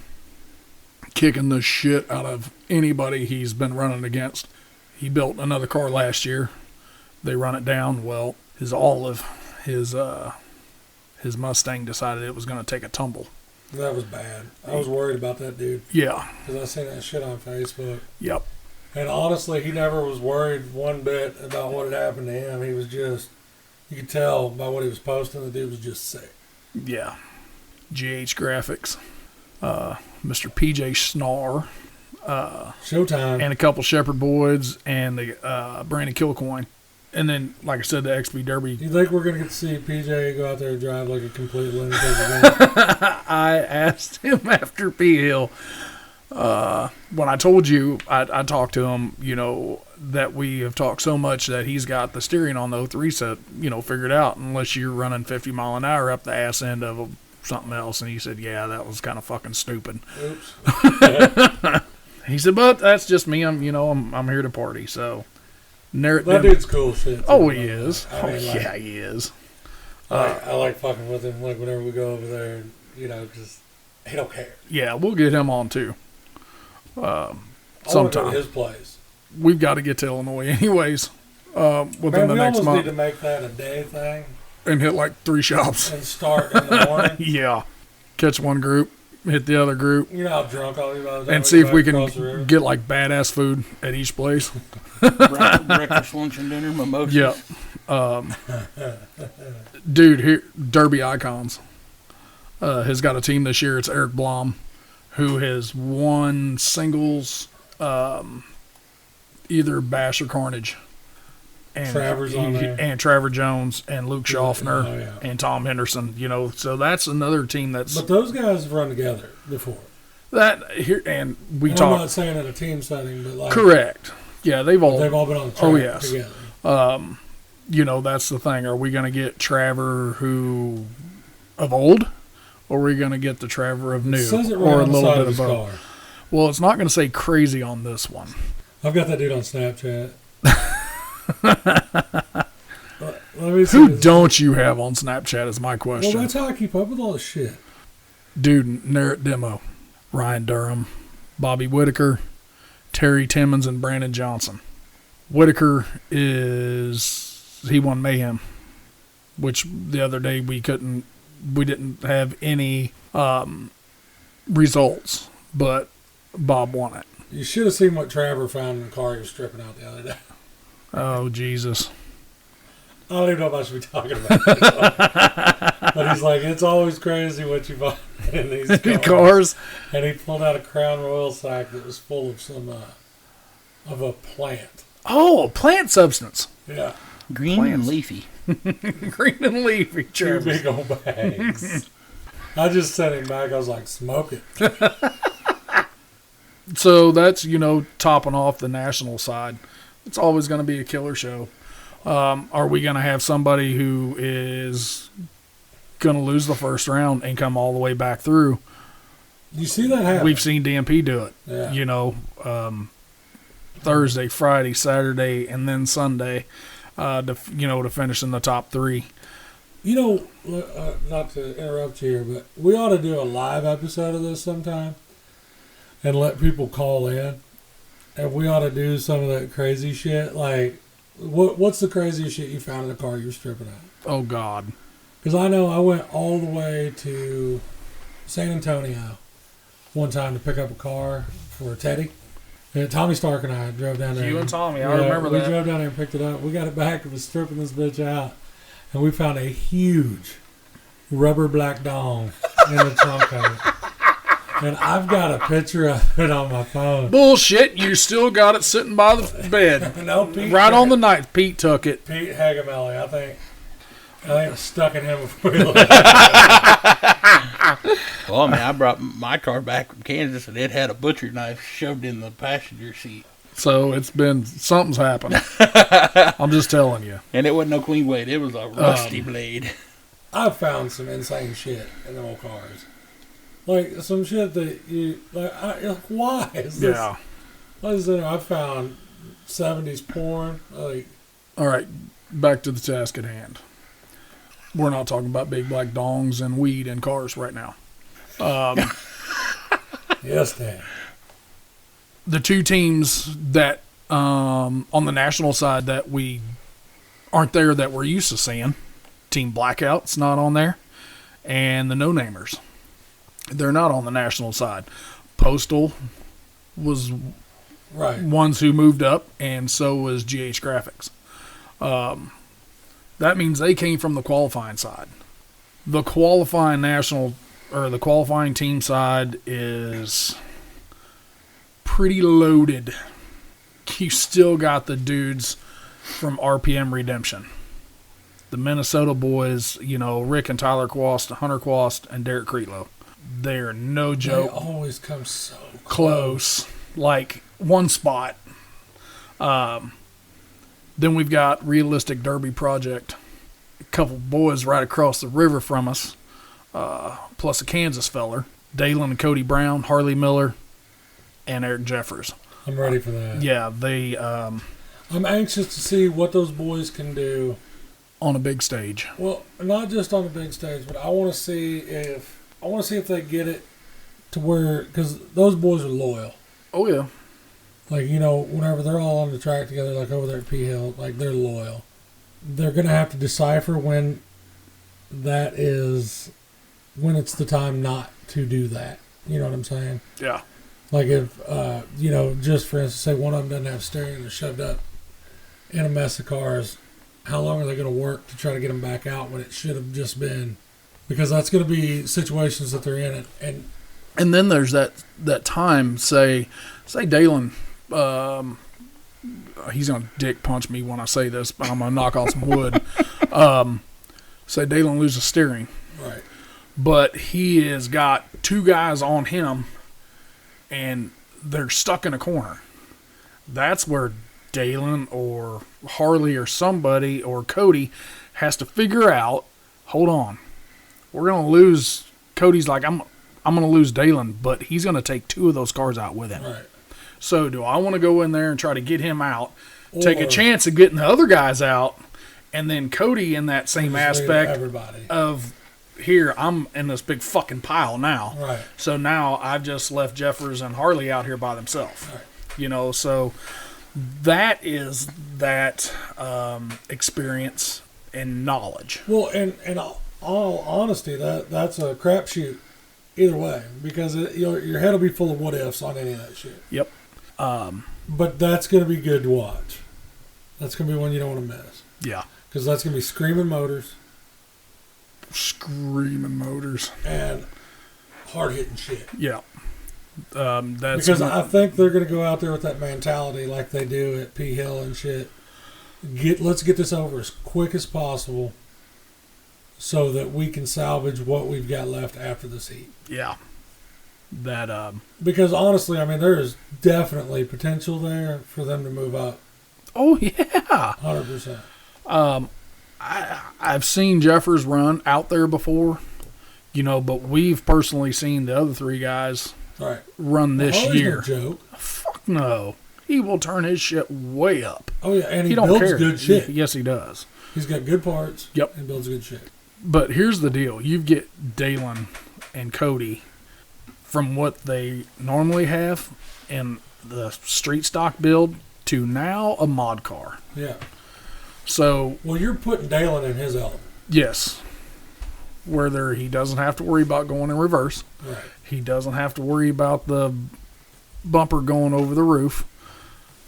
kicking the shit out of anybody he's been running against. He built another car last year. They run it down. Well, his Mustang decided it was going to take a tumble. That was bad. I was worried about that dude Yeah. because I seen that shit on Facebook. Yep. And honestly, he never was worried one bit about what had happened to him. He was just, you could tell by what he was posting, the dude was just sick. Yeah. GH Graphics. Mr. PJ Snar. Showtime. And a couple Shepherd Boyds and the Brandon Kilcoyne. And then, like I said, the XB Derby. You think we're going to get to see PJ go out there and drive like a complete lunatic again? I asked him after P Hill, when I told you, I talked to him, that we have talked so much that he's got the steering on the 03 set, figured out, unless you're running 50 mile an hour up the ass end of something else. And he said, yeah, that was kind of fucking stupid. Oops. He said, but that's just me. I'm here to party. So, That dude's cool shit. Oh, he is. I mean, yeah, he is. I like fucking with him. Like whenever we go over there, because he don't care. Yeah, we'll get him on too. I want to go Sometime. to his place. We've got to get to Illinois anyways. Within Man, the we next almost month need to make that a day thing and hit like 3 shops. and start in the morning. Yeah. Catch one group, hit the other group, You know how drunk I'll be by the time and see if we across the river? can get like badass food at each place. Breakfast, lunch, and dinner, mimosas. Yeah. Dude, here Derby Icons has got a team this year. It's Eric Blom, who has won singles, either Bash or Carnage. And Trevor's on there. And Trevor Jones and Luke Schaffner Oh, yeah. and Tom Henderson. So that's another team that's But those guys have run together before. that here. And we And I'm not talk saying in a team setting, but like correct. Yeah, they've all they've all been on the track Oh, yes. together. That's the thing. Are we going to get Trevor who of old, or are we going to get the Trevor of new, It says it or right a on the little side bit of of his both? car. Well, it's not going to say crazy on this one. I've got that dude on Snapchat. Let me see Who this. don't you have on Snapchat is my Well, question. that's how I keep up with all this shit. Dude, Narrett Demo, Ryan Durham, Bobby Whitaker, Terry Timmons, and Brandon Johnson. Whitaker he won Mayhem, which the other day we didn't have any results, but Bob won it. You should have seen what Trevor found in the car he was stripping out the other day. Oh, Jesus. I don't even know if I should be talking about it. But he's like, it's always crazy what you find in these cars. And he pulled out a Crown Royal sack that was full of some of a plant. Oh, plant substance. Yeah. Green Plants. and leafy. Green and leafy. Two Travis. big old bags. I just sent him back. I was like, smoke it. So that's, topping off the national side. It's always going to be a killer show. Are we going to have somebody who is going to lose the first round and come all the way back through? You see that happen? We've seen DMP do it. Yeah. Thursday, Friday, Saturday, and then Sunday, to finish in the top three. Not to interrupt you here, but we ought to do a live episode of this sometime and let people call in. And we ought to do some of that crazy shit. Like, what's the craziest shit you found in a car you're stripping out? Oh, God. Because I know I went all the way to San Antonio one time to pick up a car for Teddy. And Tommy Stark and I drove down there. You and Tommy, I remember we that. We drove down there and picked it up. We got it back and was stripping this bitch out. And we found a huge rubber black dong in the trunk of it. And I've got a picture of it on my phone. Bullshit, you still got it sitting by the bed. No, Pete. Right on the night, Pete took it. Pete Hagamelli, I think it was stuck in him before he left. Well, I mean, I brought my car back from Kansas, and it had a butcher knife shoved in the passenger seat. So something's happened. I'm just telling you. And it wasn't no clean blade. It was a rusty blade. I've found some insane shit in the old cars. Like, some shit that you... why is this... Yeah. What is it? I found 70s porn. Like... All right, back to the task at hand. We're not talking about big black dongs and weed in cars right now. Yes, Dad. The two teams that, on the national side, that we aren't there that we're used to seeing, Team Blackout's not on there, and the No-Namers. They're not on the national side. Postal was Right. ones who moved up, and so was GH Graphics. That means they came from the qualifying side. The qualifying the qualifying team side is pretty loaded. You still got the dudes from RPM Redemption. The Minnesota boys, Rick and Tyler Quast, Hunter Quast, and Derek Creetlow. They're no joke. They always come so Close. Like one spot. Then we've got Realistic Derby Project. A couple boys right across the river from us. Plus a Kansas feller. Dalen and Cody Brown, Harley Miller, and Eric Jeffers. I'm ready for that. Yeah, they I'm anxious to see what those boys can do. on a big stage. Well, not just on the big stage, but I want to see if they get it to where, because those boys are loyal. Oh yeah. Like, whenever they're all on the track together, like over there at P Hill, like they're loyal. They're gonna have to decipher when it's the time not to do that. You know what I'm saying? Yeah. Like if just for instance, say one of them doesn't have steering and they're shoved up in a mess of cars, how long are they going to work to try to get them back out when it should have just been? Because that's going to be situations that they're in, And then there's that time, say Dalen, he's going to dick punch me when I say this, but I'm going to knock off some wood. Say Dalen loses steering. right. But he has got two guys on him, and they're stuck in a corner. That's where Dalen or Harley or somebody or Cody has to figure out, hold on, we're going to lose. Cody's like, I'm going to lose Dalen, but he's going to take two of those cars out with him. Right. So do I want to go in there and try to get him out, take a Or- chance of getting the other guys out, and then Cody in that same Just leave aspect everybody. of, here, I'm in this big fucking pile now. Right. So now I've just left Jeffers and Harley out here by themselves. Right. So that is that experience and knowledge. Well, and all honesty, that's a crapshoot either way, because your head will be full of what ifs on any of that shit. Yep. But that's going to be good to watch. That's going to be one you don't want to miss. Yeah. Because that's going to be screaming motors Screaming motors. and hard hitting shit. Yeah. That's Because I think they're going to go out there with that mentality like they do at P Hill and shit. Let's get this over as quick as possible so that we can salvage what we've got left after this heat. yeah. That Because honestly, I mean, there is definitely potential there for them to move up oh yeah. 100%. I've seen Jeffers run out there before, but we've personally seen the other three guys All right. run this Harley's year. No joke. Fuck no. He will turn his shit way up. Oh, yeah, and he don't builds care. good shit. Yes, he does. He's got good parts. Yep. And builds good shit. But here's the deal. You get Dalen and Cody from what they normally have in the street stock build to now a mod car. Yeah. So, Well, you're putting Dalen in his element. yes, whether he doesn't have to worry about going in reverse. Right. He doesn't have to worry about the bumper going over the roof.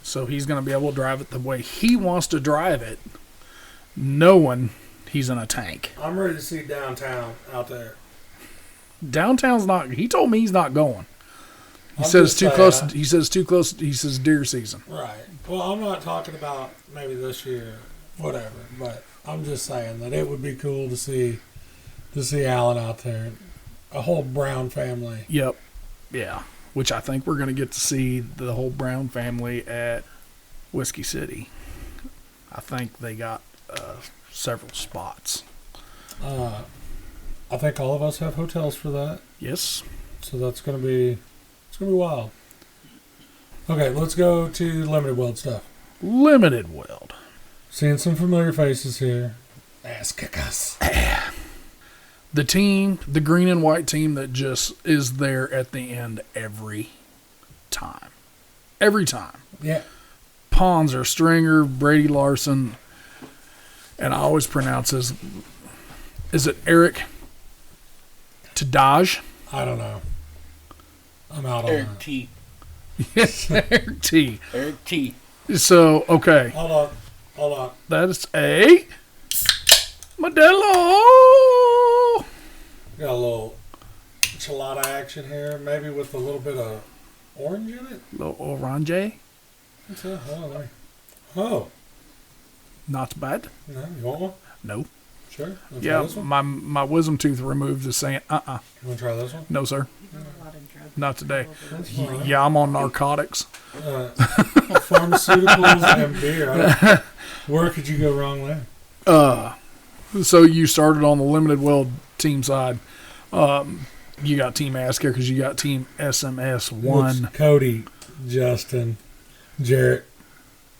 So he's going to be able to drive it the way he wants to drive it, knowing he's in a tank. I'm ready to see downtown out there. Downtown's not. He told me he's not going. He I'm said it's just too saying, close. He says too close. He says deer season. Right. Well, I'm not talking about maybe this year, whatever. But I'm just saying that it would be cool to see Alan out there, a whole Brown family. Yep. Yeah. Which I think we're going to get to see the whole Brown family at Whiskey City. I think they got several spots. I think all of us have hotels for that, Yes. so it's gonna be wild. Okay, let's go to limited weld stuff. Limited weld. Seeing some familiar faces here. Ass kickers. The team, the green and white team that just is there at the end every time. Every time. Yeah. Ponzer, Stringer, Brady Larson, and I always pronounce his. Is it Eric Tadaj? I don't know. I'm out on Eric that. T. Yes, Eric T. Eric T. So, okay. Hold on. That is a Modelo. Got a little enchilada action here, maybe with a little bit of orange in it. Little orange. What's that? Hold on, let me- Oh, Not bad. no, you want one? No. Sure. You wanna Yeah, try this one? my wisdom tooth removed is saying, You want to try this one? no, sir. Not today. That's fine. Yeah, I'm on narcotics. Pharmaceuticals and beer. Where could you go wrong there? So you started on the limited weld team side. You got Team Asker because you got Team SMS one. Which Cody, Justin, Jarrett,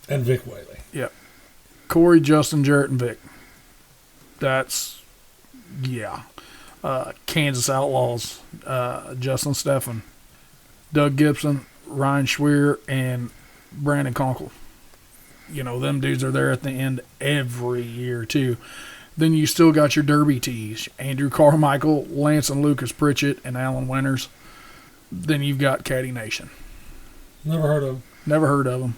and Vic Whaley. Corey, Justin, Jarrett, and Vic. That's, yeah. Kansas Outlaws, Justin Steffen, Doug Gibson, Ryan Schweer, and Brandon Conkle. Them dudes are there at the end every year, too. Then you still got your Derby tees, Andrew Carmichael, Lance and Lucas Pritchett, and Alan Winters. Then you've got Caddy Nation. Never heard of them. Never heard of them.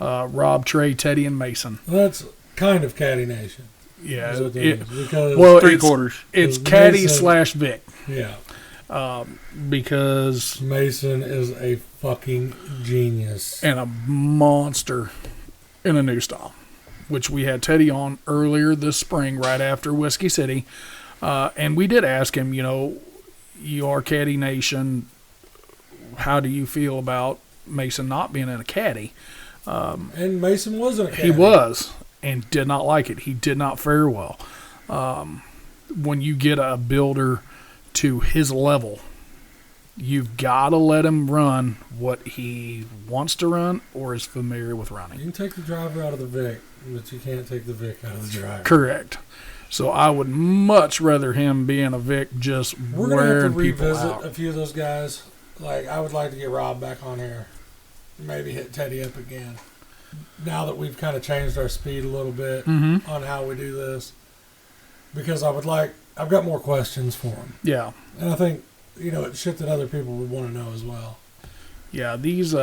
Rob, Trey, Teddy, and Mason. That's kind of Caddy Nation. Yeah, Is what that is, because Three quarters. It's Mason- Caddy / Vic yeah, because Mason is a fucking genius. and a monster in a new style, which we had Teddy on earlier this spring, right after Whiskey City, and we did ask him. You are Caddy Nation. How do you feel about Mason not being in a caddy? And Mason wasn't a caddy. He was, and did not like it. He did not fare well. When you get a builder to his level, you've got to let him run what he wants to run or is familiar with You running. can take the driver out of the Vic, but you can't take the Vic out of the driver. Correct. So I would much rather him be in a Vic just We're gonna have to wearing people revisit out. a few of those guys. Like, I would like to get Rob back on here. Maybe hit Teddy up again. Now that we've kind of changed our speed a little bit Mm-hmm. on how we do this. Because I've got more questions for him. Yeah. And I think, it's shit that other people would want to know as well. Yeah, these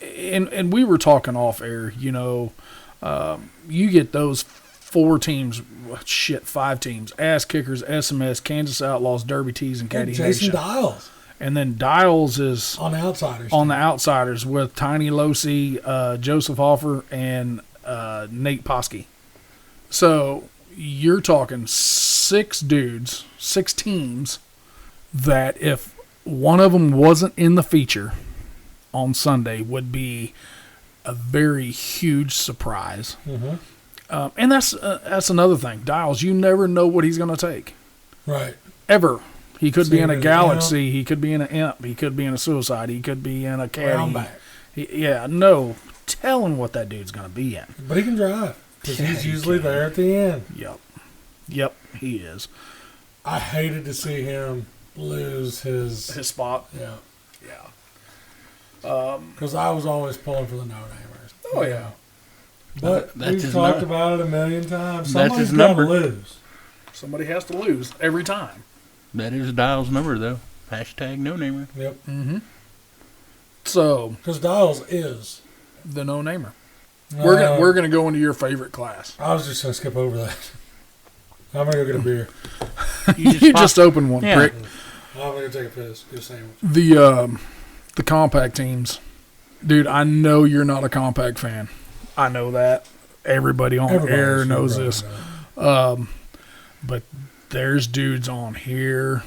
and we were talking off air, You get those 4 teams, 5 teams: Ass Kickers, SMS, Kansas Outlaws, Derby Tees, and Caddy Jason Nation. Dials And then Dials is on the Outsiders. on the Outsiders with Tiny Losi, Joseph Hoffer, and Nate Posky. So you're talking 6 dudes, 6 teams that if one of them wasn't in the feature on Sunday would be a very huge surprise. Mm-hmm. And that's another thing. Dials, you never know what he's going to take. Right. Ever. He could be in a Seen it, Galaxy. He could be in an Imp. He could be in a Suicide. He could be in a Caddy. Round back. No telling what that dude's going to be in. But he can drive. Because Yeah, he's he usually can. there at the end. Yep, he is. I hated to see him lose his. His spot. Yeah. Yeah. Because I was always pulling for the no-namers. Oh, yeah. But That's we've his talked number. about it a million times. That's Somebody's his got to number. lose. Somebody has to lose every time. That is Dial's number, though. Hashtag no namer. Yep. Mm-hmm. So, Because Dials is. the no-namer. We're gonna go into your favorite class. I was just going to skip over that. I'm going to go get a beer. You just opened one, Yeah. prick. I'm going to take a piss. Get a sandwich. The compact teams. Dude, I know you're not a compact fan. I know that. Everybody on Everybody air should knows probably this. know. But there's dudes on here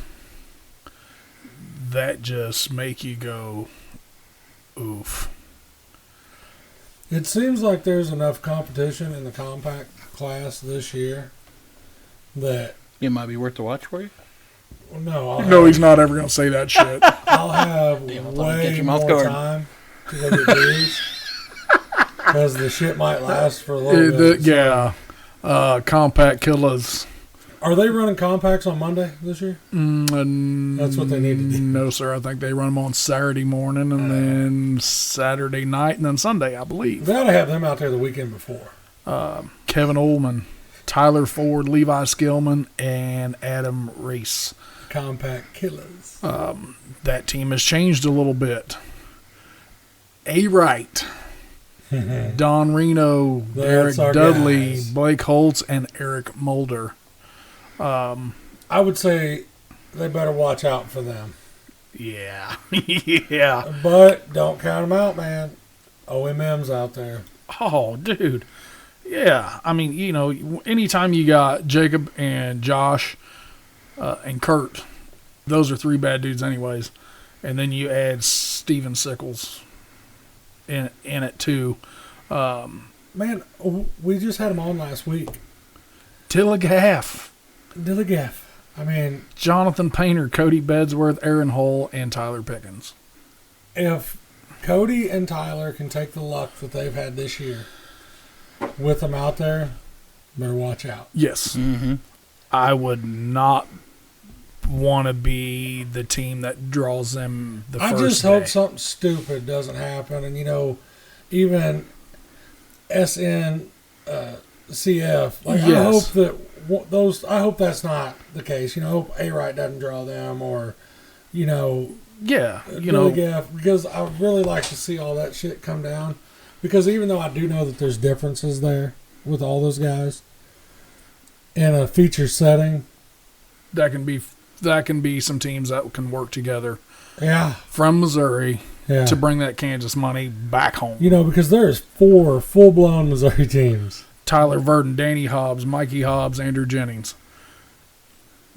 that just make you go, oof. It seems like there's enough competition in the compact class this year that, It might be worth the watch for you. well, no, I'll No, have, he's not ever going to say that shit. I'll have Damn, I thought I'd catch way him off more guard. time to go get beers. Because the shit might last for a little bit. Yeah. Compact killers. Are they running compacts on Monday this year? That's what they need to do. No, sir. I think they run them on Saturday morning and then Saturday night and then Sunday, I believe. They ought to have them out there the weekend before. Kevin Ullman, Tyler Ford, Levi Skillman, and Adam Reese. Compact killers. That team has changed a little bit. A. Wright, Don Reno, That's Derek our Dudley, guys. Blake Holtz, and Eric Mulder. I would say they better watch out for them. Yeah. Yeah. But don't count them out, man. OMM's out there. Oh, dude. Yeah. I mean, you know, anytime you got Jacob and Josh and Kurt, those are 3 bad dudes anyways. And then you add Steven Sickles in it too. Man, we just had them on last week. Tilligaff, Dilligaff. I mean, Jonathan Painter, Cody Bedsworth, Aaron Hull, and Tyler Pickens. if Cody and Tyler can take the luck that they've had this year with them out there, better watch out. Yes. Mm-hmm. I would not want to be the team that draws them the I first just day. hope something stupid doesn't happen. And, you know, even CF, like, I Yes. hope that I hope that's not the case. You know, I hope A-Wright doesn't draw them or, you know, Yeah, you know, Gaff, because I would really like to see all that shit come down. Because even though I do know that there's differences there with all those guys in a feature setting, that can be some teams that can work together yeah, from Missouri yeah. to bring that Kansas money back home. You know, because there's 4 full-blown Missouri teams. Tyler Verdon, Danny Hobbs, Mikey Hobbs, Andrew Jennings,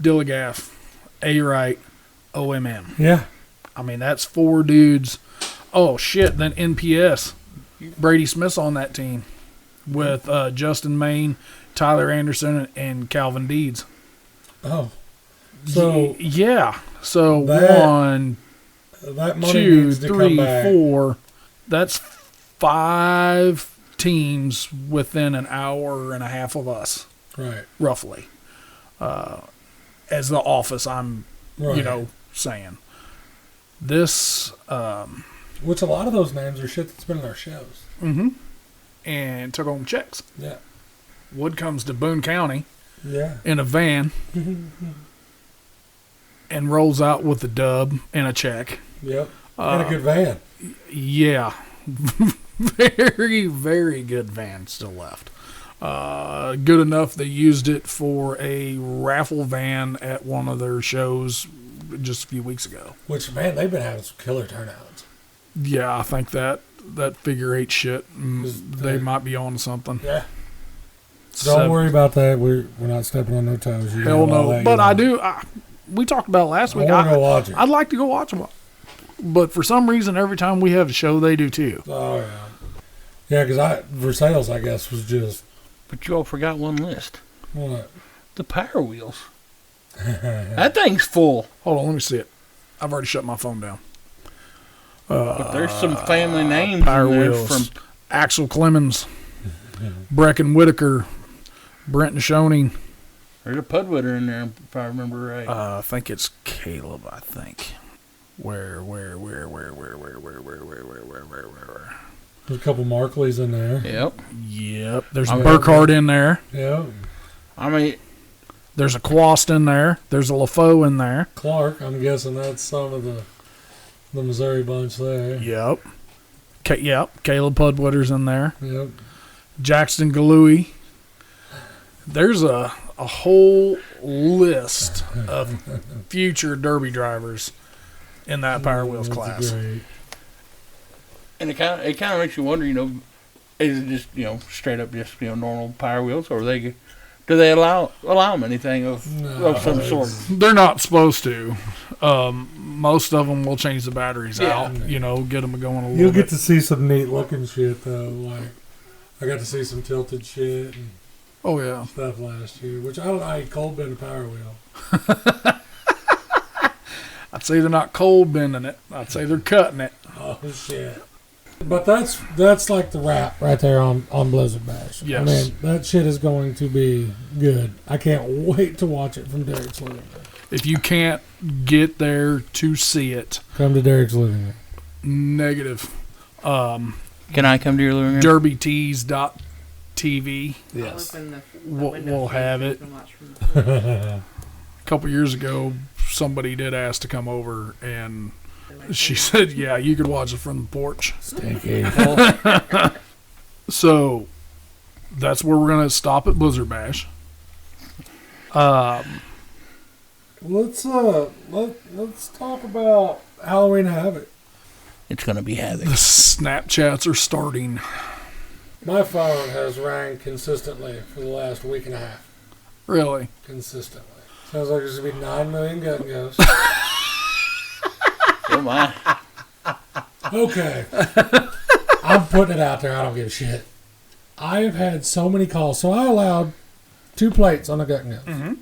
Dilligaff, A. Wright, OMM. Yeah. I mean, that's 4 dudes. Oh, shit. Then NPS. Brady Smith's on that team with Justin Main, Tyler Anderson, and Calvin Deeds. Oh. So yeah. So that 1, that money 2, needs to 3, come back. 4. That's 5 teams within an hour and a half of us, Right. roughly. As the office, I'm, Right. saying. This, Which a lot of those names are shit that's been in our shows. and took home checks. Yeah. Wood comes to Boone County Yeah. in a van and rolls out with a dub and a check. Yep. And a good van. Yeah. very, very good van still left. Good enough they used it for a raffle van at one of their shows just a few weeks ago. Which, man, they've been having some killer turnouts. Yeah, I think that figure eight shit, they might be on something. Yeah. Don't worry about that. We're not stepping on no toes. You Hell got all no. that But going. we talked about it last week. I want to go watch it. I'd like to go watch them. But for some reason, every time we have a show, they do too. Oh, yeah. Yeah, because Versailles, I guess, was just... But you all forgot one list. What? The Power Wheels. That thing's full. Hold on, let me see it. I've already shut my phone down. But there's some family names Power in there Wheels. from Axel Clemens, Brecken Whitaker, Brenton Schoening. there's a Pudwitter in there, if I remember right. I think it's Caleb, I think. Where? There's a couple Markleys in there. Yep. Yep. There's a I mean- Burkhardt in there. Yeah. I mean, There's a Quast in there. There's a LaFoe in there. Clark, I'm guessing that's some of the Missouri bunch there. Yep. Yep. Caleb Pudwitter's in there. Yep. Jackson Galooey. There's a whole list of future Derby drivers in that Power Wheels That's class. great. and it kind of makes you wonder, is it just, straight up just, normal Power Wheels, or do they allow them anything of some sort? They're not supposed to. Most of them will change the batteries Yeah. out, get them going a little You'll bit. get to see some neat looking shit, though. Like, I got to see some tilted shit and Oh, yeah. stuff last year, which I don't know how you cold bend a Power Wheel. I'd say they're not cold bending it. I'd say they're cutting it. Oh, shit. But that's like the wrap right there on Blizzard Bash. Yes. I mean, that shit is going to be good. I can't wait to watch it from Derek's living room. If you can't get there to see it, Come to Derek's living room. negative. Can I come to your living room? derbytees.tv. Yes. We'll have it. A couple years ago, somebody did ask to come over, and she said, yeah, you could watch it from the porch. Stinky. So that's where we're going to stop at Blizzard Bash. Let's talk about Halloween Havoc. It's going to be Havoc. The Snapchats are starting. My phone has rang consistently for the last week and a half. Really? Consistently. Sounds like there's going to be 9 million gut and goes. Oh, my. Okay. I'm putting it out there. I don't give a shit. I have had so many calls. So I allowed 2 plates on a gut and goes. Mm-hmm.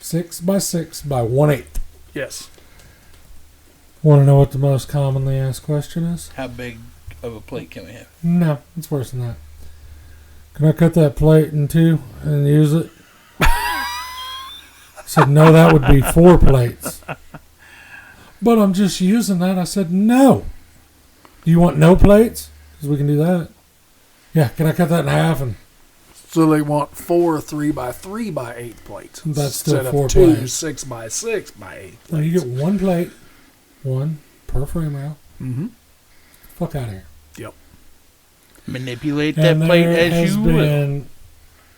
6x6 by 1/8. Yes. Want to know what the most commonly asked question is? How big of a plate can we have? No, it's worse than that. Can I cut that plate in 2 and use it? I said, no, that would be 4 plates. But I'm just using that. I said, no. Do you want no plates? Because we can do that. Yeah, can I cut that in half? And So they want 4 3x3 by 8 plates. That's still instead 4 of 2 plates. 6x6 by 8 well, you plates. get 1 plate, 1 per frame rail. Mm-hmm. Fuck out of here. Manipulate that And plate there as has you will. been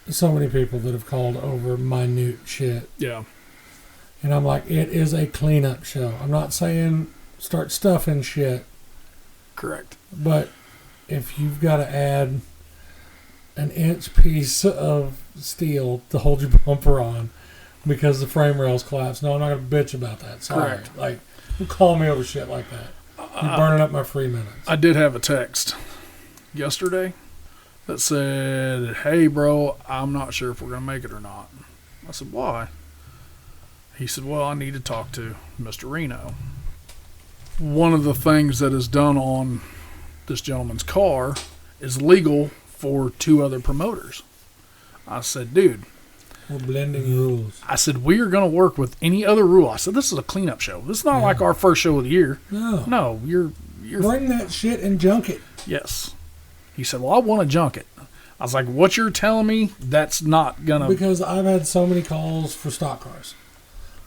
so many people that have called over minute shit. Yeah. And I'm like, it is a cleanup show. I'm not saying start stuffing shit, Correct. but if you've got to add an inch piece of steel to hold your bumper on because the frame rails collapsed, no, I'm not going to bitch about that. Sorry. Correct. Like, you call me over shit like that. You're burning up my free minutes. I did have a text yesterday that said, hey, bro, I'm not sure if we're going to make it or not. I said, why? He said, well, I need to talk to Mr. Reno. One of the things that is done on this gentleman's car is legal for 2 other promoters. I said, dude, We're blending rules. I said, we are going to work with any other rule. I said, this is a cleanup show. This is not like our first show of the year. No. No, you're Bring that shit and junk it. yes. He said, well, I want to junk it. I was like, what you're telling me, that's not going to... Because I've had so many calls for stock cars.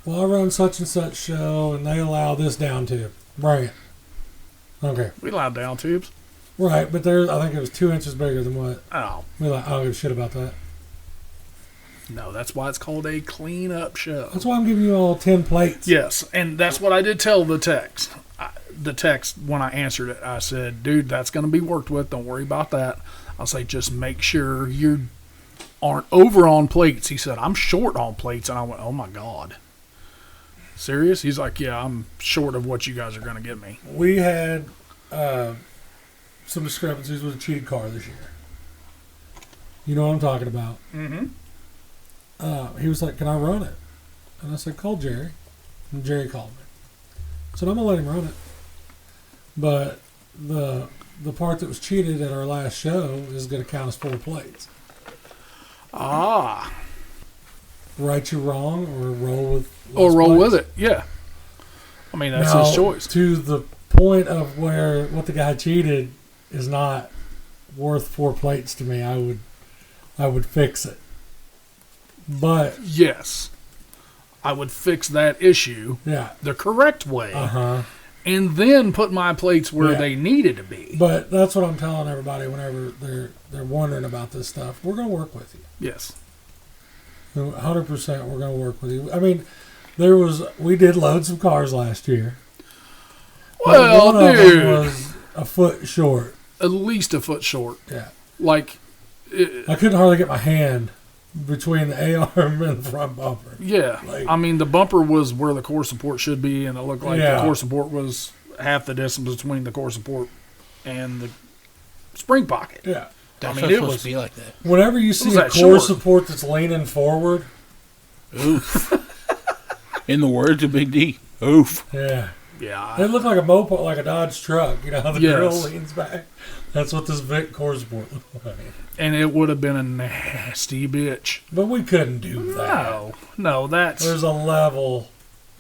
Well, I run such and such show, and they allow this down tube. Bring it. Okay. We allow down tubes. Right, but I think it was 2 inches bigger than what. Oh, We're like, I don't give a shit about that. no, that's why it's called a clean-up show. That's why I'm giving you all 10 plates. Yes, and that's what I did tell the text. The text, when I answered it, I said, dude, that's going to be worked with. Don't worry about that. I'll say, just make sure you aren't over on plates. He said, I'm short on plates. And I went, oh, my God. Serious? He's like, yeah, I'm short of what you guys are going to give me. We had some discrepancies with a cheated car this year. You know what I'm talking about. Mm-hmm. He was like, can I run it? And I said, call Jerry. And Jerry called me. I said, I'm going to let him run it. But the part that was cheated at our last show is going to count as 4 plates. Ah. Right you wrong, or roll with Or roll plates. with it, yeah. I mean, that's Now, his choice. To the point of where what the guy cheated is not worth 4 plates to me, I would fix it. But Yes. I would fix that issue yeah, the correct way and then put my plates where Yeah. they needed to be. but that's what I'm telling everybody whenever they're wondering about this stuff. We're going to work with you. Yes. 100% we're going to work with you. I mean, we did load some cars last year. But Well, one of dude. them was a foot short. At least a foot short. Yeah. Like, I couldn't hardly get my hand between the A-arm and the front bumper. yeah. Like- I mean, the bumper was where the core support should be, and it looked like Yeah. the core support was half the distance between the core support and the spring pocket. Yeah. That's mean, not it supposed was- to be like that. Whenever you see was a that core short? support that's leaning forward, Oof. In the words of Big D, oof. yeah. Yeah. It looked like a moped, like a Dodge truck. You know how the Yes. grill leans back? That's what this Vic core support looked like. And it would have been a nasty bitch. But we couldn't do that. No, that's There's a level,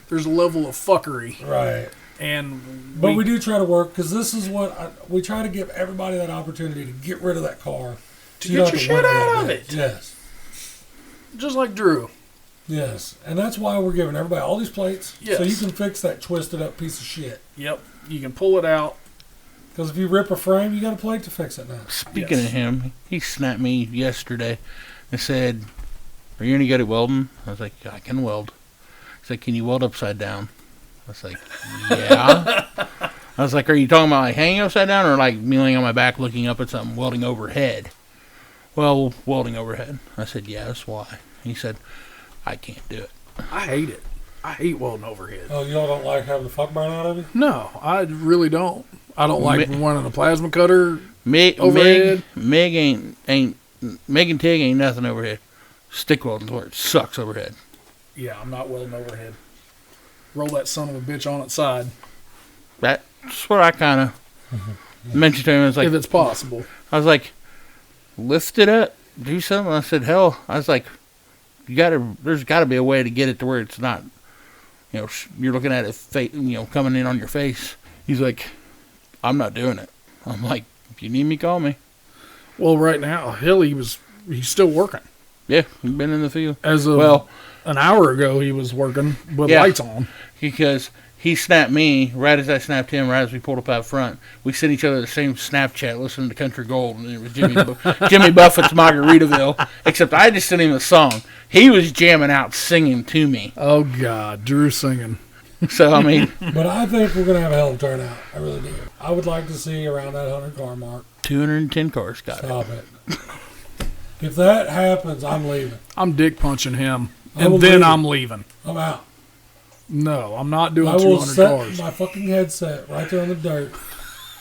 there's a level of fuckery, right? and But we do try to work, because this is what we try to give everybody that opportunity to get rid of that car. To so you get don't your have shit worry out about of that. it. Yes. just like Drew. Yes. And that's why we're giving everybody all these plates. So Yes. you can fix that twisted up piece of shit. Yep, you can pull it out. Because if you rip a frame, you got a plate to fix it now. Speaking Yes. of him, he snapped me yesterday and said, "Are you any good at welding?" I was like, "I can weld." He's like, "Can you weld upside down?" I was like, "Yeah." I was like, "Are you talking about like hanging upside down or like me laying on my back looking up at something, welding overhead?" "Well, welding overhead." I said, "Yeah, that's why." He said, "I can't do it." I hate it. I hate welding overhead. Oh, y'all don't like having the fuck burn out of you? No, I really don't. I don't like running a plasma cutter. Meg, Overhead? Meg ain't Meg and Tig ain't nothing overhead. Stick welding's where it sucks overhead. Yeah, I'm not welding overhead. Roll that son of a bitch on its side That's what I kind of mentioned to him. I was like, if it's possible. I was like, lift it up, do something. I said, hell, I was like, there's got to be a way to get it to where it's not, you're looking at it, coming in on your face. He's like, I'm not doing it. I'm like, if you need me, call me. Well, right now, he's still working. Yeah, we've been in the field. As of an hour ago, he was working with Yeah. lights on. Because he snapped me right as I snapped him, right as we pulled up out front. We sent each other the same Snapchat listening to Country Gold, and it was Jimmy Buffett's Margaritaville, except I just sent him a song. He was jamming out, singing to me. Oh, God. Drew singing. So, I mean, But I think we're going to have a hell of a turnout. I really do. I would like to see around that 100 car mark. 210 cars got it. Stop it. If that happens, I'm leaving. I'm dick punching him, I will and then leave. I'm leaving. I'm out. No, I'm not doing I will 200 set cars. my fucking headset right there on the dirt,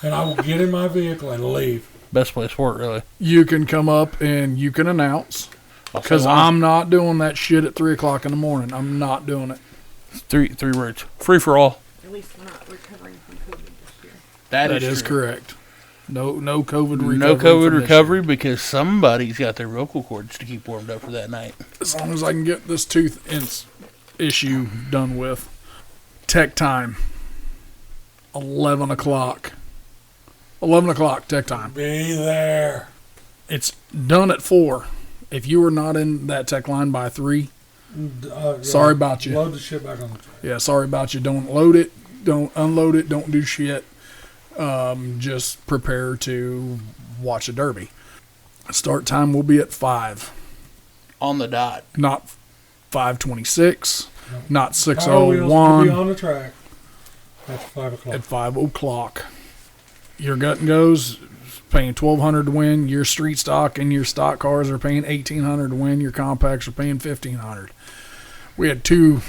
and I will get in my vehicle and leave. Best place for it, really. You can come up and you can announce, because Also, I'm not doing that shit at 3 o'clock in the morning. I'm not doing it. three words. Free for all. At least we're not recovering from COVID this year. That That is true. correct. No COVID recovery. No COVID from this recovery because somebody's got their vocal cords to keep warmed up for that night. year. As long as I can get this tooth issue done with. Tech time. 11 o'clock. 11 o'clock tech time. Be there. It's done at 4. If you were not in that tech line by 3, Yeah. sorry about you. Load the shit back on the truck. Yeah, sorry about you. Don't load it. Don't unload it. Don't do shit. Just prepare to watch a derby. Start time will be at 5, On the dot. not 5:26, not Power wheels will be 6:01. on the track at 5 o'clock. At 5 o'clock. Your gut and goes paying $1,200 to win. Your street stock and your stock cars are paying $1,800 to win. Your compacts are paying $1,500. We had 2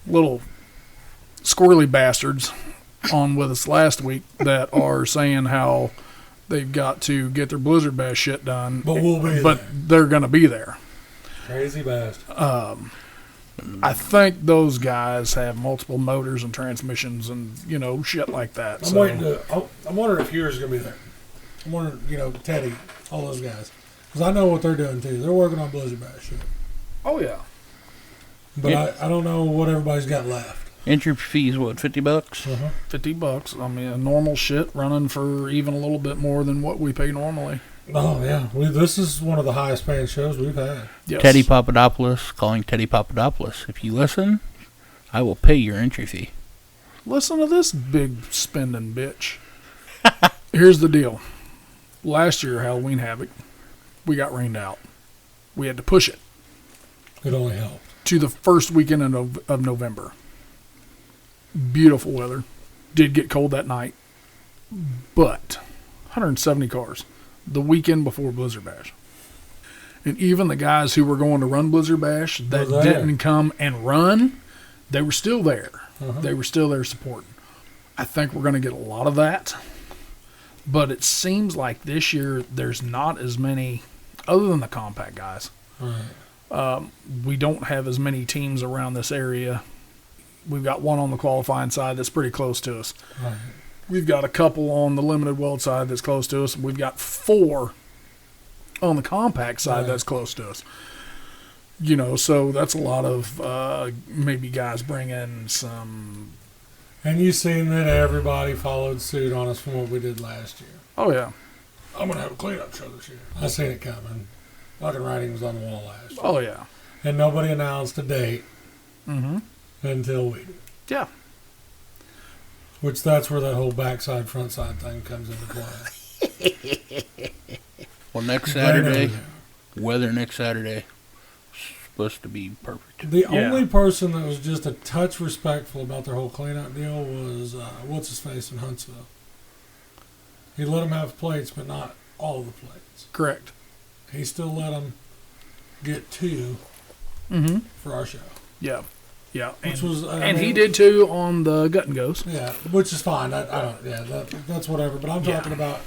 little squirrely bastards on with us last week that are saying how they've got to get their Blizzard Bash shit done, But we'll be but there. they're going to be there. Crazy bastard. I think those guys have multiple motors and transmissions and, shit like that. I'm waiting to. I'm wondering if yours is gonna be there. I'm wondering, Teddy, all those guys, because I know what they're doing too. They're working on Blizzard Bash shit, Oh, yeah. but I don't know what everybody's got left. Entry fees, what, $50? $50. I mean, a normal shit running for even a little bit more than what we pay normally. Oh yeah, this is one of the highest paying shows we've had. Yes. Teddy Papadopoulos calling Teddy Papadopoulos. If you listen, I will pay your entry fee. Listen to this big spending bitch. Here's the deal. Last year, Halloween Havoc, we got rained out. We had to push it It only helped. to the first weekend of November. Beautiful weather. Did get cold that night. But 170 cars the weekend before Blizzard Bash. And even the guys who were going to run Blizzard Bash that Were there. didn't come and run, they were still there. Uh-huh. They were still there supporting. I think we're going to get a lot of that. But it seems like this year there's not as many, other than the compact guys. Right. We don't have as many teams around this area. We've got one on the qualifying side that's pretty close to us. Right. We've got a couple on the limited weld side that's close to us. We've got 4 on the compact side Right. that's close to us. So that's a lot of maybe guys bringing some. And you seen that everybody followed suit on us from what we did last year. Oh, yeah. I'm gonna have a cleanup show this year. I seen it coming. Fucking writing was on the wall last year. Oh, yeah. And nobody announced a date Mm-hmm. until we did. Yeah. Which that's where that whole backside frontside thing comes into play. Well, next They know Saturday, that. weather next Saturday, supposed to be perfect. The Yeah. only person that was just a touch respectful about their whole cleanup deal was what's his face in Huntsville. He let them have plates, but not all the plates. Correct. He still let them get 2 Mm-hmm. for our show, Yeah. Yeah. which was And he did too on the Gut and Goes. Yeah, which is fine. I don't. Yeah, that's whatever. But I'm Yeah. talking about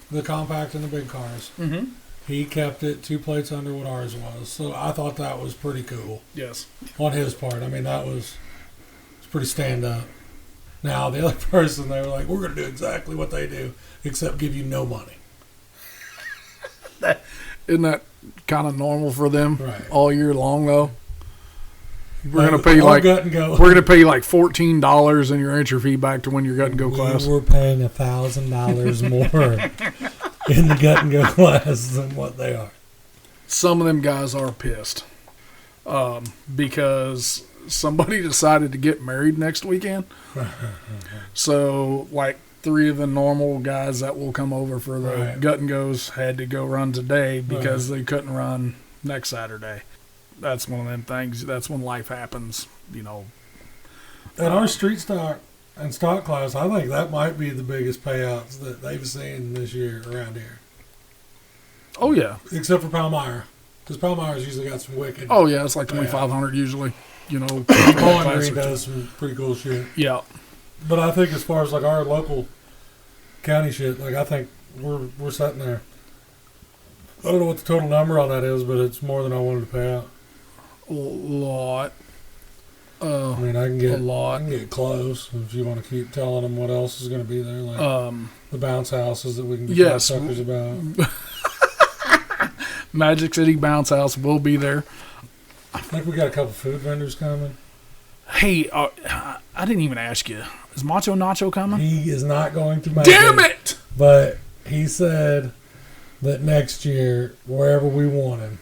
the compact and the big cars. Mm-hmm. He kept it 2 plates under what ours was, so I thought that was pretty cool Yes. on his part. I mean, that was pretty stand up. Now the other person, they were like, "We're going to do exactly what they do, except give you no money." Isn't that kind of normal for them Right. all year long, though? We're gonna Like, pay you our like gut and go. we're gonna pay you like $14 in your entry fee back to when your Gut and Go class. We were paying $1,000 more in the gut and go class than what they are. Some of them guys are pissed because somebody decided to get married next weekend. So, like 3 of the normal guys that will come over for the Right. Gut and Goes had to go run today because they couldn't run next Saturday. That's one of them things. That's when life happens, And our street stock and stock class, I think that might be the biggest payouts that they've seen this year around here. Oh yeah, Except for Palmyra. Because Palmyra's usually got some wicked. oh yeah. It's like 2,500 usually. Bowling class Green or does some pretty cool shit. Yeah, But I think as far as like our local county shit, like I think we're sitting there. I don't know what the total number on that is, but it's more than I wanted to pay out. a lot. I mean, I can A get lot. I can get close if you want to keep telling them what else is going to be there, like the bounce houses that we can get Yes. suckers about. Magic City Bounce House will be there. I think we got a couple food vendors coming. Hey, I didn't even ask you. Is Macho Nacho coming? He is not going to make Damn it! But he said that next year, wherever we want him,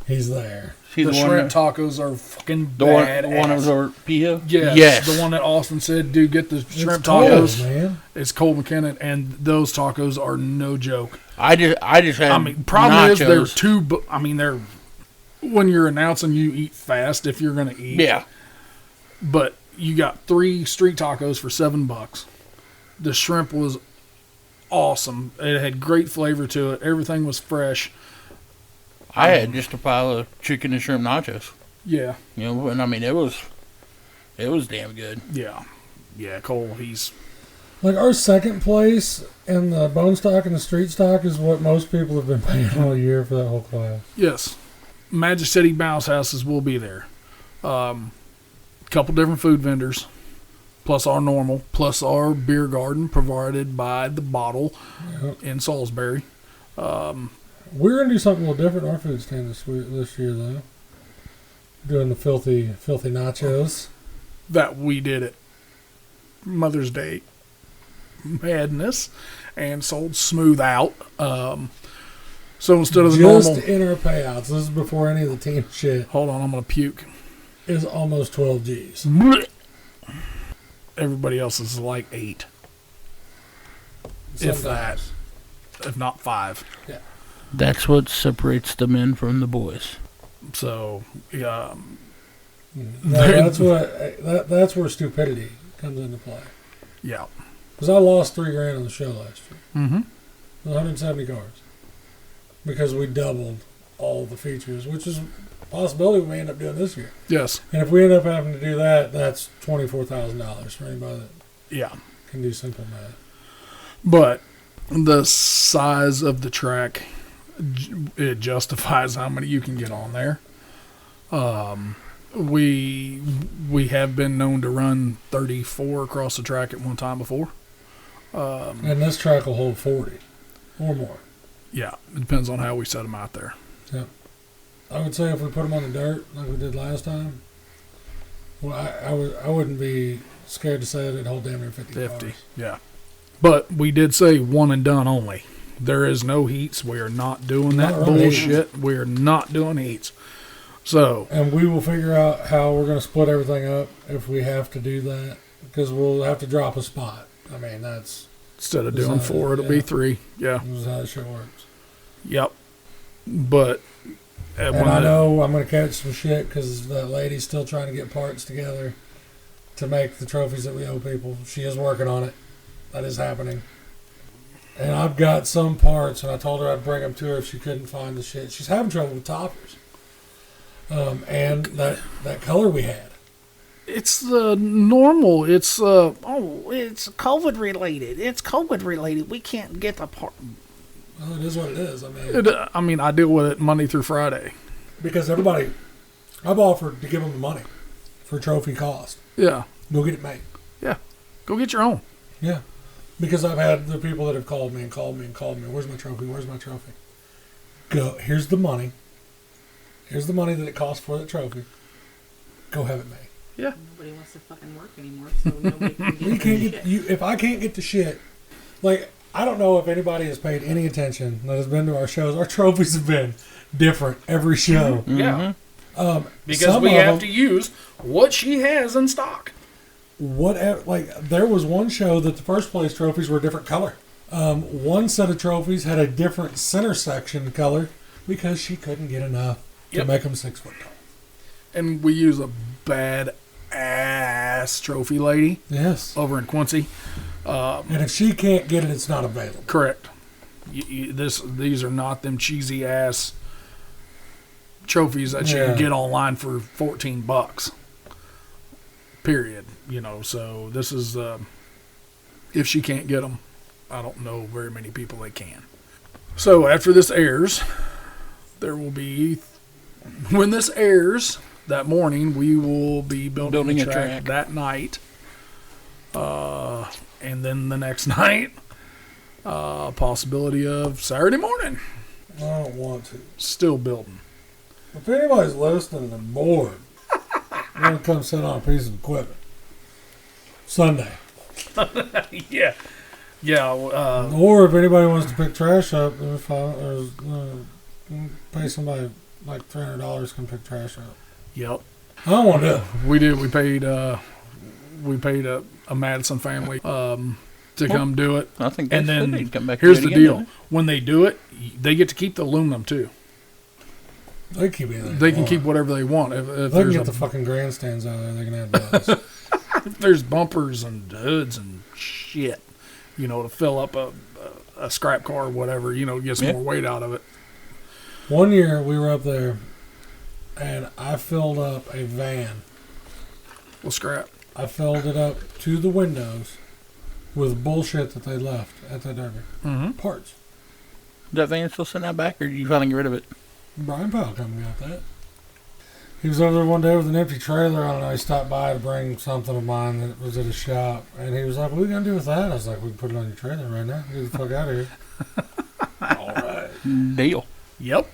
He's there. See The the one shrimp that- tacos are fucking the one badass. of our PO? Yes, the one that Austin said, dude, get the shrimp It's cold, tacos. man. It's Cole McKinnon, and those tacos are no joke. I just had I mean, problem is they're nachos. too. I mean, they're when you're announcing you eat fast if you're gonna eat. Yeah. But you got 3 street tacos for $7. The shrimp was awesome. It had great flavor to it. Everything was fresh. I had just a pile of chicken and shrimp nachos. Yeah, You know, and I mean it was damn good. yeah. Cole, he's Like our second place in the bone stock and the street stock is what most people have been paying all year for that whole class. yes. Magic City Bounce Houses will be there. Couple different food vendors, plus our normal, plus our beer garden provided by the bottle Yep. in Salisbury. We're gonna do something a little different in our food stand this year though. Doing the filthy nachos. That we did at Mother's Day madness and sold smooth out. So instead of the Just normal, in our payouts, this is before any of the team shit, hold on, I'm gonna puke. is almost 12 G's. Everybody else is like 8, if that, Sometimes. if not 5. That's what separates the men from the boys. So yeah, No, that's where stupidity comes into play. yeah. Because I lost $3,000 on the show last year. Mm-hmm. 170 cars. Because we doubled all the features, which is a possibility we may end up doing this year. Yes. And if we end up having to do that, that's $24,000 for anybody that Yeah. can do simple math. But the size of the track, it justifies how many you can get on there. We have been known to run 34 across the track at one time before. And this track will hold 40 or more. Yeah, it depends on how we set them out there. I would say if we put them on the dirt like we did last time, well, I wouldn't be scared to say that it'd hold damn near 50 50, cars. yeah. But we did say one and done only. There is no heats. We are not doing that Not really. bullshit. We are not doing heats. So, And we will figure out how we're going to split everything up if we have to do that, because we'll have to drop a spot. I mean, that's instead of Is doing that- 4, it'll be yeah. 3. Yeah. how that shit works. Yep. But And I know I'm going to catch some shit because that lady's still trying to get parts together to make the trophies that we owe people. She is working on it. That is happening. And I've got some parts, and I told her I'd bring them to her if she couldn't find the shit. She's having trouble with toppers. And that color we had. it's the normal. It's It's COVID related. It's COVID related. We can't get the part. Well, it is what it is. I mean, I deal with it Monday through Friday. because everybody, I've offered to give them the money for trophy cost. Yeah. Go get it made. Go get your own. Yeah. Because I've had the people that have called me. Where's my trophy? Where's my trophy? Go. Here's the money. Here's the money that it costs for the trophy. Go have it made. Nobody wants to fucking work anymore, so nobody can You get can't their get shit. you. If I can't get the shit, like I don't know if anybody has paid any attention that has been to our shows. Our trophies have been different every show. Yeah. Because Some we of have them- to use what she has in stock. Whatever. Like there was one show that the first place trophies were a different color. One set of trophies had a different center section color because she couldn't get enough to Yep. make them 6 foot tall. And we use a bad ass trophy lady Yes. over in Quincy. And if she can't get it, it's not available. Correct. These are not them cheesy ass trophies that you Yeah. can get online for $14. Period. So this is if she can't get them, I don't know very many people that can. So after this airs, there will be when this airs that morning, we will be building Building the a track track. that night. And then the next night, possibility of Saturday morning. I don't want to. Still building. If anybody's listening and bored, I'm going to come sit on a piece of equipment. Sunday. Yeah. Yeah. Or if anybody wants to pick trash up, pay somebody like $300 to come pick trash up. Yep. I don't want to. We did. We paid a Madison family to come do it. I think And they then need to come back. here's to the it again, deal: don't when they do it, they get to keep the aluminum too. They keep it. They can keep whatever they want. If They can there's, get the fucking grandstands out there. They can have those. if there's bumpers and hoods and shit, to fill up a scrap car or whatever, get some Yeah. more weight out of it. One year we were up there, and I filled up a van. Well, scrap. I filled it up to the windows with bullshit that they left at the derby. Mm-hmm. Parts. Is that van still sitting out back, or did you finally get rid of it? Brian Powell come and got that. He was over there one day with an empty trailer. I don't know. He stopped by to bring something of mine that was at his shop, and he was like, "What are we gonna do with that?" I was like, "We can put it on your trailer right now. Get the fuck out of here." All right. Deal. Yep.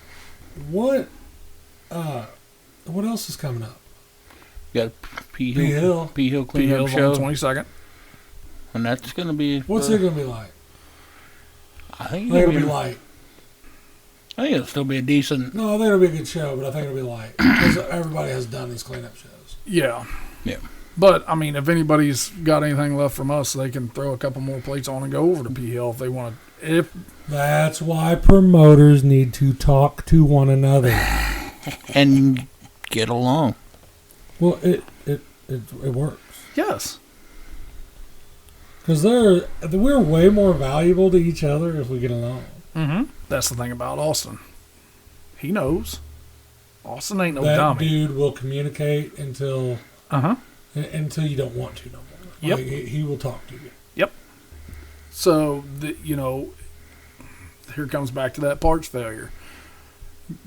What else is coming up? You got P P Hill. Hill. P Hill P cleanup Hill's show, on the 22nd. and that's gonna be. What's it gonna be like? I think I think it'll be light. I think it'll still be a decent. No, I think it'll be a good show, but I think it'll be light because everybody has done these cleanup shows. Yeah. Yeah. But, I mean, if anybody's got anything left from us, they can throw a couple more plates on and go over to P Hill if they want to. That's why promoters need to talk to one another. And get along. Well, it works Yes. because we're way more valuable to each other if we get along. Mm-hmm. That's the thing about Austin. He knows. Austin ain't no That dummy. dude will communicate until Uh-huh. you don't want to no more. Yep. Like, he will talk to you. So, here comes back to that parts failure.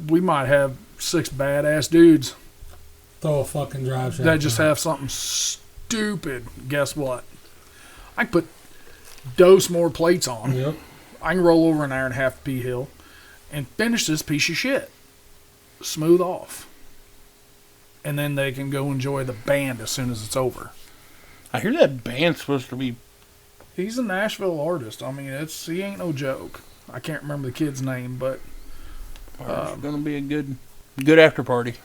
We might have 6 badass dudes Throw a fucking drive shaft. that just on. have something stupid. Guess what? I can put dose more plates on. Yep. I can roll over an hour and a half to P Hill and finish this piece of shit. Smooth off. And then they can go enjoy the band as soon as it's over. I hear that band's supposed to be. He's a Nashville artist. I mean, he ain't no joke. I can't remember the kid's name, but It's gonna be a good after party.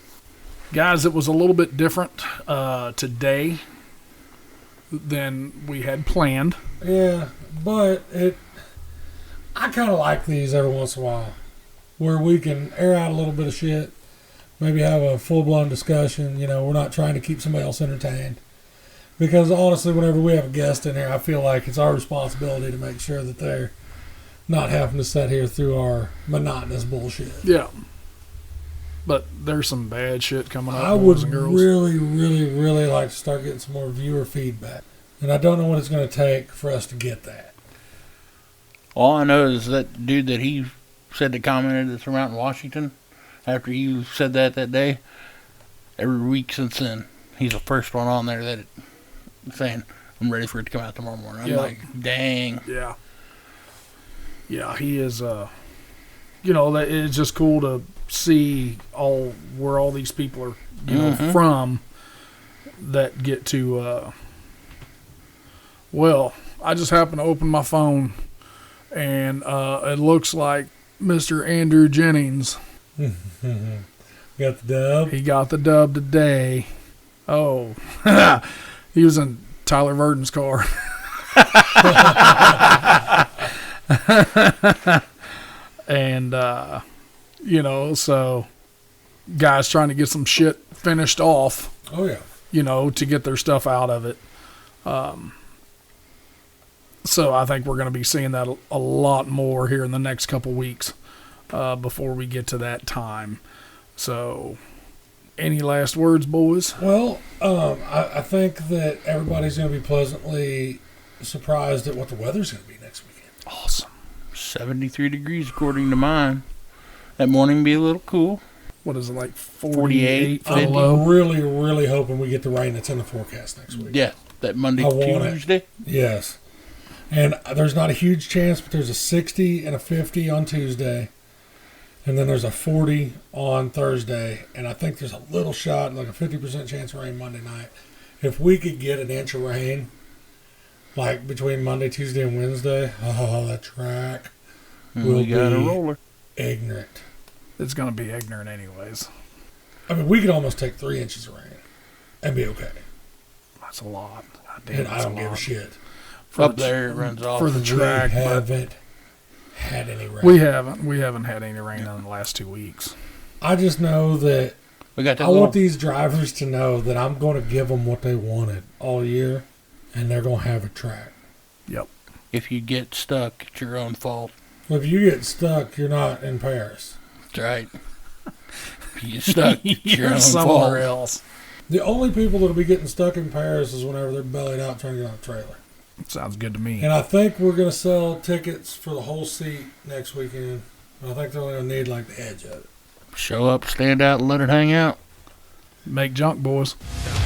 guys, it was a little bit different today than we had planned. Yeah, but I kind of like these every once in a while, where we can air out a little bit of shit, maybe have a full-blown discussion. We're not trying to keep somebody else entertained. Because honestly, whenever we have a guest in here, I feel like it's our responsibility to make sure that they're not having to sit here through our monotonous bullshit. Yeah. But there's some bad shit coming up, I boys would and girls. really, really, really like to start getting some more viewer feedback. And I don't know what it's going to take for us to get that. All I know is that dude that he said that commented that's around in Washington after you said that day. Every week since then, he's the first one on there that saying, "I'm ready for it to come out tomorrow morning." I'm Yeah. like, dang. Yeah. Yeah, he is, that it's just cool to see where all these people are, Mhm. from that get to, I just happened to open my phone and, it looks like Mr. Andrew Jennings, Got the dub? he got the dub today. Oh, he was in Tyler Verdon's car. And, so guys trying to get some shit finished off, Oh, yeah. to get their stuff out of it. So I think we're going to be seeing that a lot more here in the next couple weeks before we get to that time. So, any last words, boys? Well, I think that everybody's going to be pleasantly surprised at what the weather's going to be next weekend. Awesome. 73 degrees according to mine. That morning be a little cool. What is it, like 48, 48 I'm below? really, really hoping we get the rain that's in the forecast next week. Yeah, that Monday, I want it. Tuesday. Yes. And there's not a huge chance, but there's a 60 and a 50 on Tuesday. And then there's a 40 on Thursday. And I think there's a little shot, like a 50% chance of rain Monday night. If we could get an inch of rain, like between Monday, Tuesday, and Wednesday, the track will We got a be roller. ignorant. It's going to be ignorant anyways. I mean, we could almost take 3 inches of rain and be okay. That's a lot. God damn, And I that's don't give a lot. shit. For Up the- there, it runs off. for the track. We but haven't had any rain. we haven't had any rain in the last 2 weeks. I just know that We got that I little, want these drivers to know that I'm going to give them what they wanted all year, and they're going to have a track. Yep. if you get stuck, it's your own fault. If you get stuck, you're not in Paris. That's right. If you get stuck, it's your You're own somewhere fault. else. The only people that'll be getting stuck in Paris is whenever they're bellied out trying to get on a trailer. Sounds good to me. And I think we're going to sell tickets for the whole seat next weekend. I think they're only going to need like the edge of it. Show up, stand out, and let it hang out. Make junk, boys. Yeah.